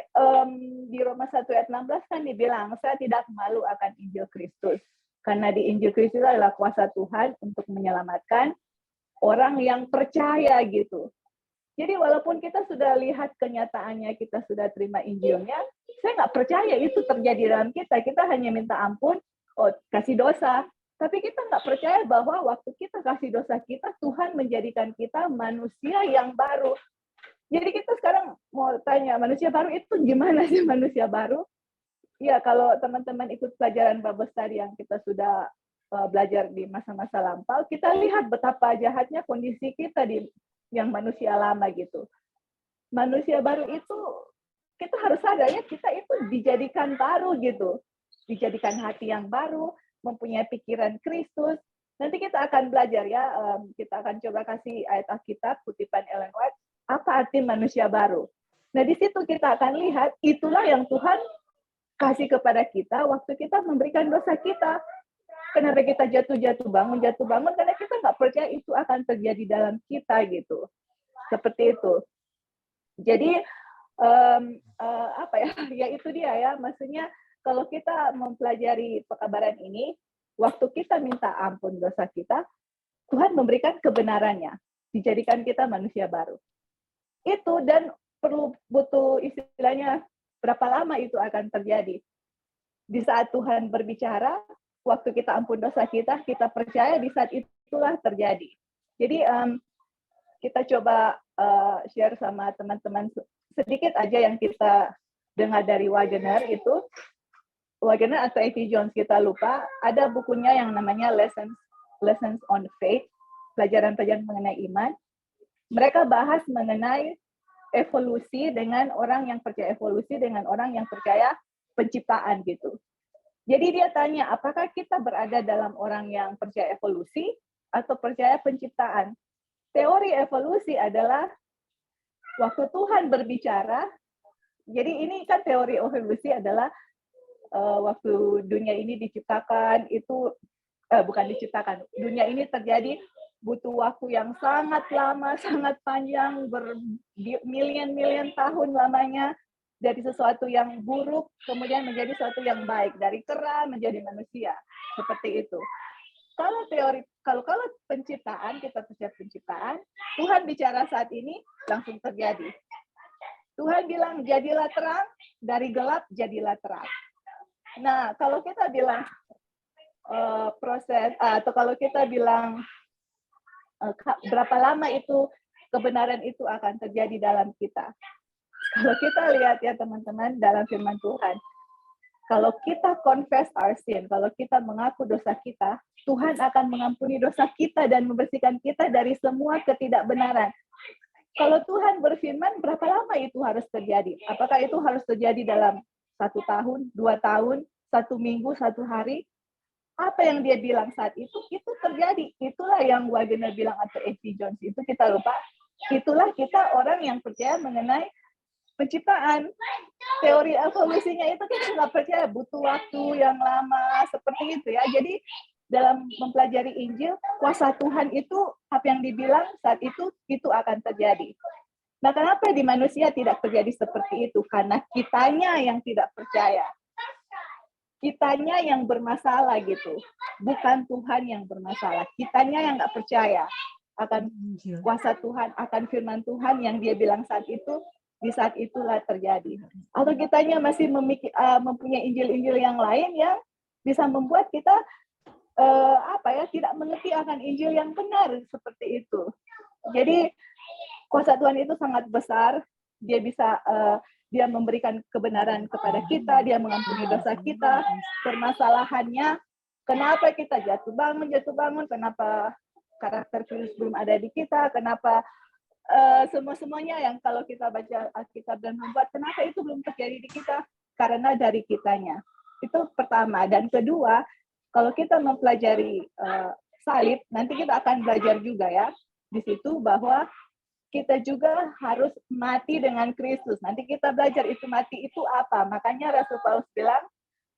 di Roma 1 ayat 16 kan dibilang, saya tidak malu akan Injil Kristus. Karena di Injil Kristus adalah kuasa Tuhan untuk menyelamatkan orang yang percaya gitu. Jadi walaupun kita sudah lihat kenyataannya, kita sudah terima Injilnya, saya nggak percaya itu terjadi dalam kita. Kita hanya minta ampun, kasih dosa. Tapi kita nggak percaya bahwa waktu kita kasih dosa kita, Tuhan menjadikan kita manusia yang baru. Jadi kita sekarang mau tanya, manusia baru itu gimana sih manusia baru? Iya, kalau teman-teman ikut pelajaran Bible study yang kita sudah belajar di masa-masa lampau, kita lihat betapa jahatnya kondisi kita di yang manusia lama gitu. Manusia baru itu kita harus sadar ya, kita itu dijadikan baru gitu. Dijadikan hati yang baru, mempunyai pikiran Kristus. Nanti kita akan belajar ya, kita akan coba kasih ayat Alkitab, kutipan Ellen White, apa arti manusia baru. Nah, di situ kita akan lihat, itulah yang Tuhan kasih kepada kita waktu kita memberikan dosa kita. Kenapa kita jatuh bangun, karena kita nggak percaya itu akan terjadi dalam kita gitu. Seperti itu. Jadi, apa ya, ya itu dia ya, maksudnya kalau kita mempelajari pekabaran ini, waktu kita minta ampun dosa kita, Tuhan memberikan kebenarannya, dijadikan kita manusia baru. Itu, dan butuh istilahnya berapa lama itu akan terjadi. Di saat Tuhan berbicara, waktu kita ampun dosa kita percaya di saat itulah terjadi. Jadi kita coba share sama teman-teman sedikit aja yang kita dengar dari Wagner itu. Wagner atau A.T. Jones, kita lupa, ada bukunya yang namanya Lessons on Faith, pelajaran-pelajaran mengenai iman. Mereka bahas mengenai evolusi dengan orang yang percaya evolusi dengan orang yang percaya penciptaan gitu. Jadi dia tanya, apakah kita berada dalam orang yang percaya evolusi atau percaya penciptaan? Teori evolusi adalah waktu Tuhan berbicara, jadi ini kan teori evolusi adalah waktu dunia ini diciptakan, itu bukan diciptakan, dunia ini terjadi butuh waktu yang sangat lama, sangat panjang, bermilion-milion tahun lamanya, dari sesuatu yang buruk kemudian menjadi sesuatu yang baik, dari kera menjadi manusia, seperti itu. Kalau penciptaan, kita percaya penciptaan, Tuhan bicara saat ini langsung terjadi. Tuhan bilang jadilah terang, dari gelap jadilah terang. Nah, kalau kita bilang proses, atau kalau kita bilang berapa lama itu kebenaran itu akan terjadi dalam kita. Kalau kita lihat ya teman-teman dalam firman Tuhan, kalau kita confess our sin, kalau kita mengaku dosa kita, Tuhan akan mengampuni dosa kita dan membersihkan kita dari semua ketidakbenaran. Kalau Tuhan berfirman, berapa lama itu harus terjadi? Apakah itu harus terjadi dalam 1 tahun, 2 tahun, 1 minggu, 1 hari? Apa yang dia bilang saat itu terjadi. Itulah yang Wagner bilang atau A.T. Jones itu kita lupa. Itulah kita orang yang percaya mengenai penciptaan. Teori evolusinya itu kita nggak percaya, butuh waktu yang lama seperti itu ya. Jadi dalam mempelajari Injil, kuasa Tuhan itu apa yang dibilang saat itu akan terjadi. Nah, kenapa di manusia tidak terjadi seperti itu? Karena kitanya yang tidak percaya. Kitanya yang bermasalah gitu, bukan Tuhan yang bermasalah. Kitanya yang nggak percaya akan kuasa Tuhan, akan firman Tuhan yang dia bilang saat itu, di saat itulah terjadi. Atau kitanya masih mempunyai Injil-Injil yang lain yang bisa membuat kita tidak mengerti akan Injil yang benar seperti itu. Jadi kuasa Tuhan itu sangat besar. Dia bisa dia memberikan kebenaran kepada kita, dia mengampuni dosa kita. Permasalahannya, kenapa kita jatuh bangun, kenapa karakter Kristus belum ada di kita, kenapa semua-semuanya yang kalau kita baca Alkitab dan membuat, kenapa itu belum terjadi di kita? Karena dari kitanya. Itu pertama. Dan kedua, kalau kita mempelajari salib, nanti kita akan belajar juga ya, di situ bahwa kita juga harus mati dengan Kristus. Nanti kita belajar itu mati itu apa. Makanya Rasul Paulus bilang,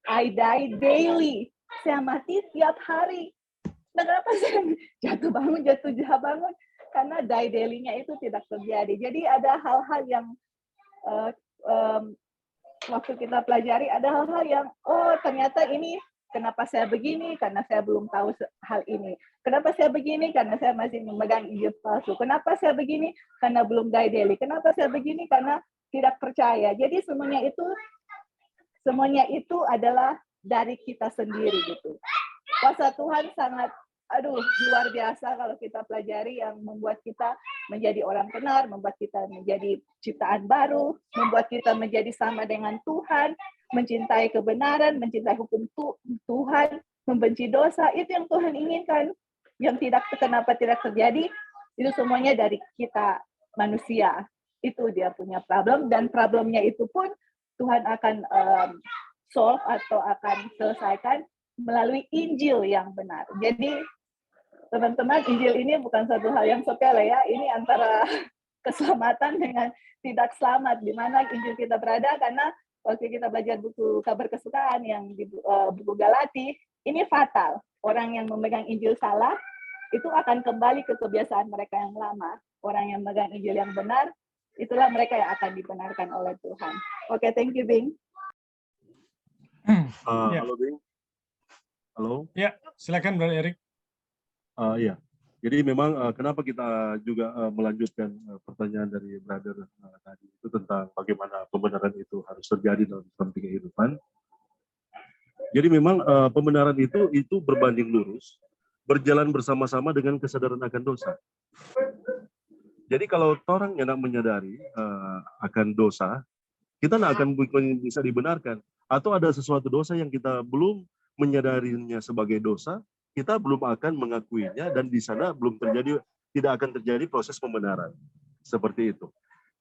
I die daily. Saya mati tiap hari. Nah, kenapa saya jatuh bangun? Karena die daily-nya itu tidak terjadi. Jadi ada hal-hal yang waktu kita pelajari, ada hal-hal yang, oh ternyata ini, kenapa saya begini? Karena saya belum tahu hal ini. Kenapa saya begini? Karena saya masih memegang Injil palsu. Kenapa saya begini? Karena belum die daily. Kenapa saya begini? Karena tidak percaya. Jadi semuanya itu adalah dari kita sendiri gitu. Kuasa Tuhan sangat, luar biasa kalau kita pelajari, yang membuat kita menjadi orang benar, membuat kita menjadi ciptaan baru, membuat kita menjadi sama dengan Tuhan, mencintai kebenaran, mencintai hukum Tuhan, membenci dosa, itu yang Tuhan inginkan. Yang kenapa tidak terjadi, itu semuanya dari kita manusia. Itu dia punya problem, dan problemnya itu pun Tuhan akan solve atau akan selesaikan melalui Injil yang benar. Jadi teman-teman, Injil ini bukan satu hal yang sepele ya. Ini antara keselamatan dengan tidak selamat, di mana Injil kita berada, karena waktu kita belajar buku kabar kesukaan yang di buku Galati, ini fatal. Orang yang memegang Injil salah, itu akan kembali ke kebiasaan mereka yang lama. Orang yang memegang Injil yang benar, itulah mereka yang akan dibenarkan oleh Tuhan. Oke, thank you, Bing. Ya. Halo, Bing. Halo. Ya, silakan Brother Erik. Iya. Jadi memang kenapa kita juga melanjutkan pertanyaan dari brother tadi itu tentang bagaimana pembenaran itu harus terjadi dalam kehidupan. Jadi memang pembenaran itu berbanding lurus, berjalan bersama-sama dengan kesadaran akan dosa. Jadi kalau orang yang menyadari akan dosa, kita tidak akan bisa dibenarkan. Atau ada sesuatu dosa yang kita belum menyadarinya sebagai dosa, kita belum akan mengakuinya, dan di sana tidak akan terjadi proses pembenaran seperti itu.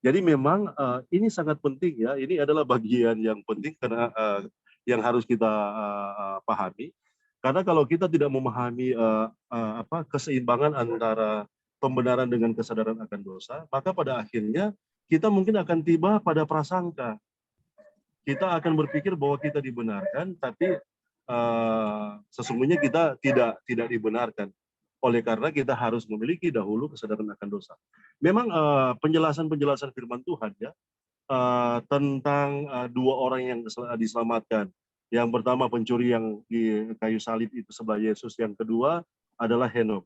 Jadi memang ini sangat penting ya. Ini adalah bagian yang penting karena yang harus kita pahami. Karena kalau kita tidak memahami keseimbangan antara pembenaran dengan kesadaran akan dosa, maka pada akhirnya kita mungkin akan tiba pada prasangka. Kita akan berpikir bahwa kita dibenarkan, tapi sesungguhnya kita tidak dibenarkan, oleh karena kita harus memiliki dahulu kesadaran akan dosa. Memang penjelasan firman Tuhan ya tentang dua orang yang diselamatkan. Yang pertama pencuri yang di kayu salib itu sebelah Yesus, yang kedua adalah Henok.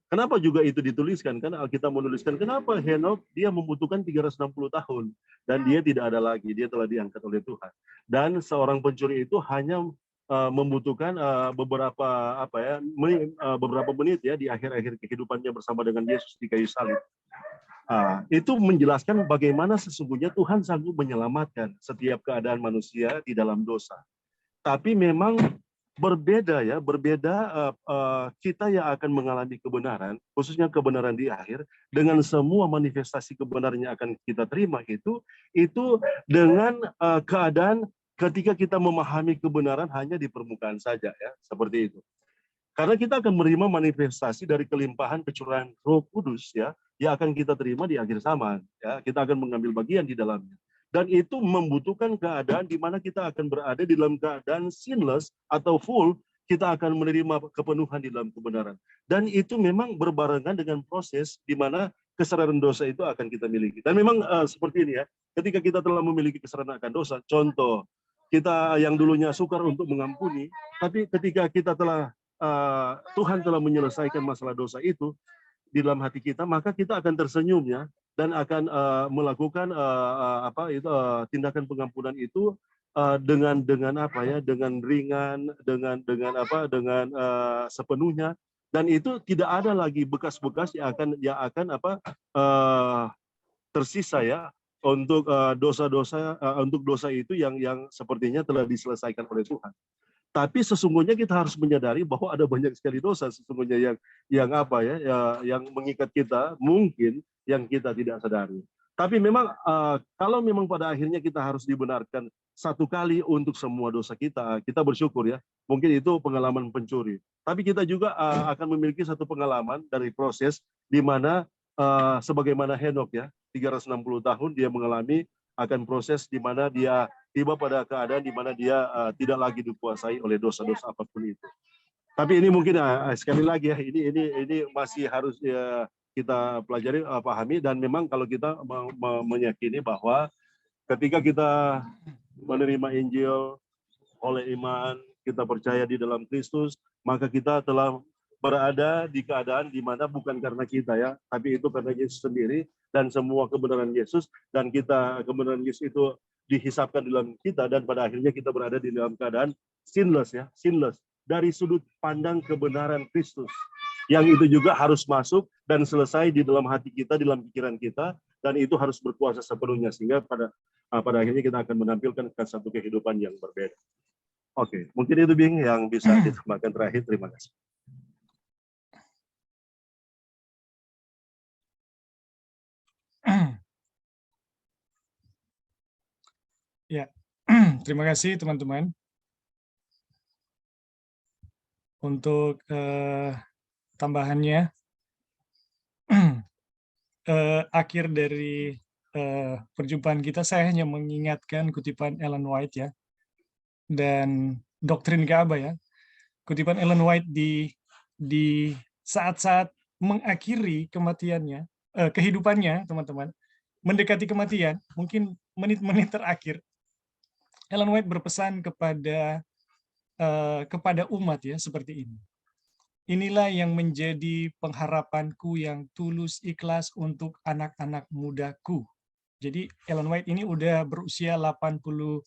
Kenapa juga itu dituliskan? Karena Alkitab menuliskan kenapa Henok dia membutuhkan 360 tahun dan dia tidak ada lagi, dia telah diangkat oleh Tuhan. Dan seorang pencuri itu hanya membutuhkan beberapa menit ya di akhir-akhir kehidupannya bersama dengan Yesus di kayu salib. Itu menjelaskan bagaimana sesungguhnya Tuhan sanggup menyelamatkan setiap keadaan manusia di dalam dosa. Tapi memang berbeda kita yang akan mengalami kebenaran, khususnya kebenaran di akhir, dengan semua manifestasi kebenaran yang akan kita terima itu dengan keadaan ketika kita memahami kebenaran hanya di permukaan saja ya, seperti itu. Karena kita akan menerima manifestasi dari kelimpahan kecurahan Roh Kudus ya, yang akan kita terima di akhir zaman ya. Kita akan mengambil bagian di dalamnya. Dan itu membutuhkan keadaan di mana kita akan berada di dalam keadaan sinless atau full, kita akan menerima kepenuhan di dalam kebenaran. Dan itu memang berbarengan dengan proses di mana kesadaran dosa itu akan kita miliki. Dan memang seperti ini ya, ketika kita telah memiliki kesadaran akan dosa, contoh, kita yang dulunya sukar untuk mengampuni, tapi ketika kita telah Tuhan telah menyelesaikan masalah dosa itu di dalam hati kita, maka kita akan tersenyumnya dan akan melakukan tindakan pengampunan itu dengan ringan, dengan sepenuhnya, dan itu tidak ada lagi bekas-bekas yang akan tersisa ya untuk untuk dosa itu yang sepertinya telah diselesaikan oleh Tuhan. Tapi sesungguhnya kita harus menyadari bahwa ada banyak sekali dosa sesungguhnya yang mengikat kita, mungkin yang kita tidak sadari. Tapi memang kalau memang pada akhirnya kita harus dibenarkan satu kali untuk semua dosa kita bersyukur ya. Mungkin itu pengalaman pencuri. Tapi kita juga akan memiliki satu pengalaman dari proses di mana sebagaimana Henok ya, 360 tahun dia mengalami akan proses di mana dia tiba pada keadaan di mana dia tidak lagi dikuasai oleh dosa-dosa apapun itu. Tapi ini mungkin sekali lagi ya, ini masih harus kita pelajari, pahami, dan memang kalau kita meyakini bahwa ketika kita menerima Injil oleh iman, kita percaya di dalam Kristus, maka kita telah berada di keadaan di mana bukan karena kita ya, tapi itu karena Yesus sendiri dan semua kebenaran Yesus, dan kebenaran Yesus itu dihisapkan di dalam kita, dan pada akhirnya kita berada di dalam keadaan sinless ya, sinless dari sudut pandang kebenaran Kristus. Yang itu juga harus masuk dan selesai di dalam hati kita, di dalam pikiran kita, dan itu harus berkuasa sepenuhnya sehingga pada akhirnya kita akan menampilkan satu kehidupan yang berbeda. Oke, mungkin itu Bing yang bisa ditambahkan terakhir. Terima kasih. Ya, terima kasih teman-teman untuk tambahannya. Akhir dari perjumpaan kita, saya hanya mengingatkan kutipan Ellen White ya, dan doktrin Ka'bah ya. Kutipan Ellen White di saat-saat mengakhiri kematiannya, kehidupannya teman-teman, mendekati kematian, mungkin menit-menit terakhir, Ellen White berpesan kepada umat ya seperti ini. Inilah yang menjadi pengharapanku yang tulus ikhlas untuk anak-anak mudaku. Jadi Ellen White ini udah berusia 85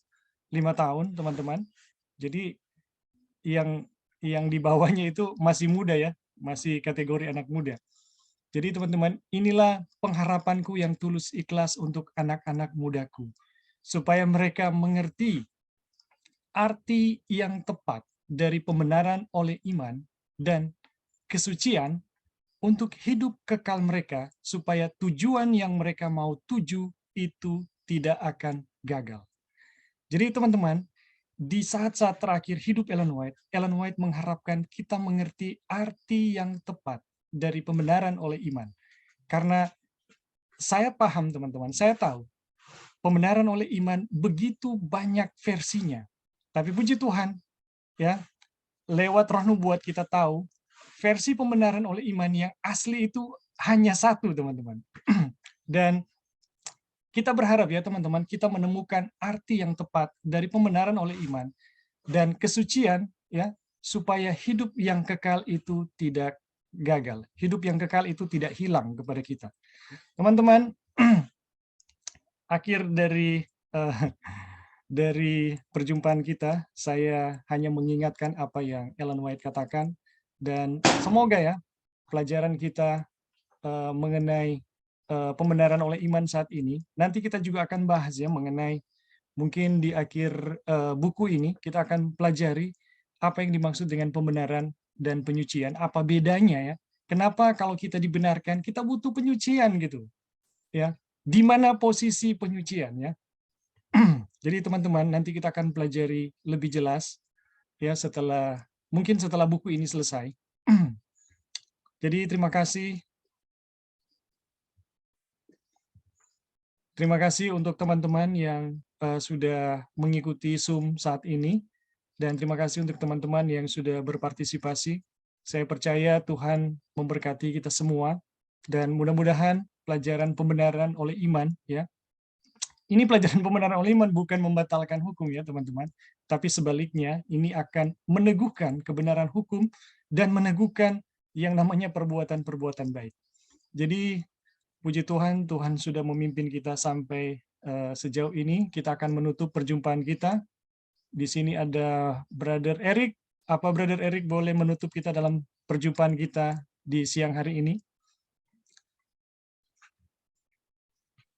tahun, teman-teman. Jadi yang di bawahnya itu masih muda ya, masih kategori anak muda. Jadi teman-teman, inilah pengharapanku yang tulus ikhlas untuk anak-anak mudaku, supaya mereka mengerti arti yang tepat dari pembenaran oleh iman dan kesucian untuk hidup kekal mereka, supaya tujuan yang mereka mau tuju itu tidak akan gagal. Jadi teman-teman, di saat-saat terakhir hidup Ellen White mengharapkan kita mengerti arti yang tepat dari pembenaran oleh iman. Karena saya paham teman-teman, saya tahu pembenaran oleh iman begitu banyak versinya. Tapi puji Tuhan, ya, lewat Roh Nubuat kita tahu versi pembenaran oleh iman yang asli itu hanya satu, teman-teman. Dan kita berharap ya teman-teman, kita menemukan arti yang tepat dari pembenaran oleh iman dan kesucian ya, supaya hidup yang kekal itu tidak gagal. Hidup yang kekal itu tidak hilang kepada kita. Teman-teman, akhir dari perjumpaan kita, saya hanya mengingatkan apa yang Ellen White katakan, dan semoga ya pelajaran kita mengenai pembenaran oleh iman saat ini, nanti kita juga akan bahas ya mengenai, mungkin di akhir buku ini kita akan pelajari apa yang dimaksud dengan pembenaran dan penyucian, apa bedanya ya, kenapa kalau kita dibenarkan kita butuh penyucian gitu ya, di mana posisi penyucian ya. Jadi teman-teman, nanti kita akan pelajari lebih jelas ya mungkin setelah buku ini selesai. Jadi terima kasih. Terima kasih untuk teman-teman yang sudah mengikuti Zoom saat ini, dan terima kasih untuk teman-teman yang sudah berpartisipasi. Saya percaya Tuhan memberkati kita semua, dan mudah-mudahan pelajaran pembenaran oleh iman ya. Ini pelajaran pembenaran oleh iman bukan membatalkan hukum ya teman-teman, tapi sebaliknya ini akan meneguhkan kebenaran hukum dan meneguhkan yang namanya perbuatan-perbuatan baik. Jadi puji Tuhan, Tuhan sudah memimpin kita sampai sejauh ini. Kita akan menutup perjumpaan kita. Di sini ada Brother Eric. Apa Brother Eric boleh menutup kita dalam perjumpaan kita di siang hari ini?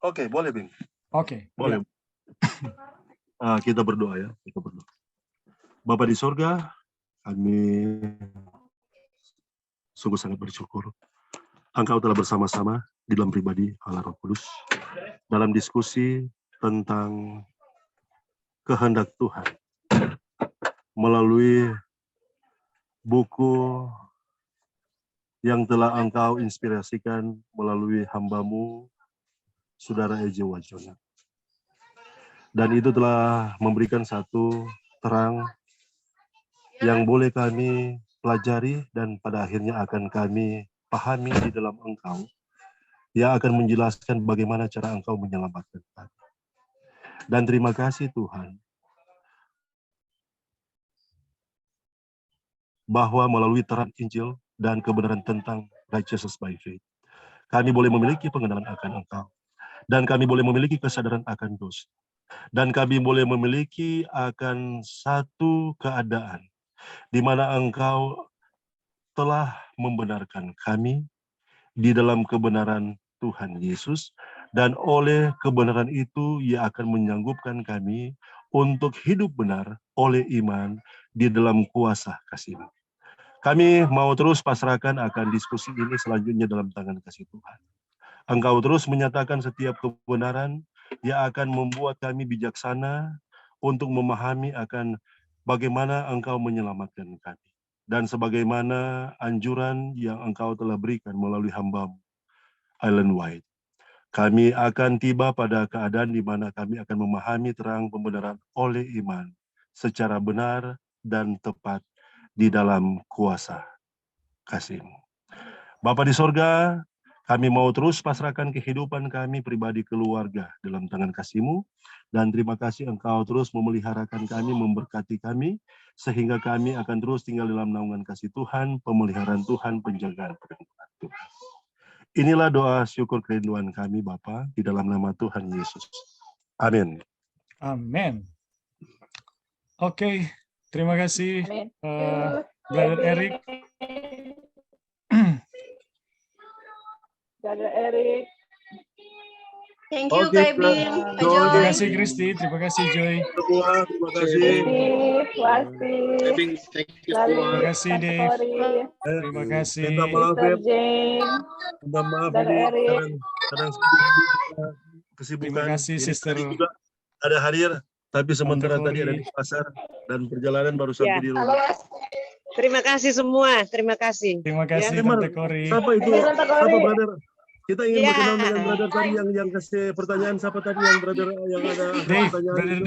Oke, boleh Bing. Oke. Boleh. Ya. Kita berdoa ya. Kita berdoa. Bapa di sorga, kami sungguh sangat bersyukur. Engkau telah bersama-sama di dalam pribadi Allah Roh Kudus dalam diskusi tentang kehendak Tuhan melalui buku yang telah Engkau inspirasikan melalui hamba-Mu, Saudara Eji Wajona. Dan itu telah memberikan satu terang yang boleh kami pelajari dan pada akhirnya akan kami pahami di dalam Engkau, yang akan menjelaskan bagaimana cara Engkau menyelamatkan kami. Dan terima kasih Tuhan, bahwa melalui terang Injil dan kebenaran tentang righteousness by faith, kami boleh memiliki pengenalan akan Engkau, dan kami boleh memiliki kesadaran akan dosa, dan kami boleh memiliki akan satu keadaan di mana Engkau telah membenarkan kami di dalam kebenaran Tuhan Yesus, dan oleh kebenaran itu Ia akan menyanggupkan kami untuk hidup benar oleh iman di dalam kuasa kasih-Mu. Kami mau terus pasrahkan akan diskusi ini selanjutnya dalam tangan kasih Tuhan. Engkau terus menyatakan setiap kebenaran yang akan membuat kami bijaksana untuk memahami akan bagaimana Engkau menyelamatkan kami. Dan sebagaimana anjuran yang Engkau telah berikan melalui hamba-Mu, Ellen White. Kami akan tiba pada keadaan di mana kami akan memahami terang pembenaran oleh iman secara benar dan tepat di dalam kuasa kasih-Mu. Bapa di sorga, kami mau terus pasrahkan kehidupan kami pribadi keluarga dalam tangan kasih-Mu, dan terima kasih Engkau terus memeliharakan kami, memberkati kami, sehingga kami akan terus tinggal dalam naungan kasih Tuhan, pemeliharaan Tuhan, penjagaan perlindungan Tuhan. Inilah doa syukur kerinduan kami Bapa di dalam nama Tuhan Yesus. Amin. Amin. Oke, terima kasih Amin. Brother Eric. Brother Eric. Thank you, Oke, Kak Ebin, Kak Joy. Terima Joy. kasih Kristi, terima kasih Joy. Semua, terima kasih. Wasti. Terima kasih Dave. Kori. Terima kasih. Minta maaf Sister ya, Jane. minta maaf Brother ini Eric. kadang kesibukan. Terima kasih Ini Sister. tadi juga ada hadir, tapi sementara Tante tadi ada Kori. di pasar dan perjalanan baru sampai di rumah. Terima kasih semua, terima kasih. Terima kasih Emang, Tante Kori. Siapa itu? Ini Tante Kori. Apa brother? Kita ingin Ya. berkenalan dengan brother tadi yang kasih pertanyaan. Siapa tadi yang brother yang ada Dave, pertanyaan? Brother Dave.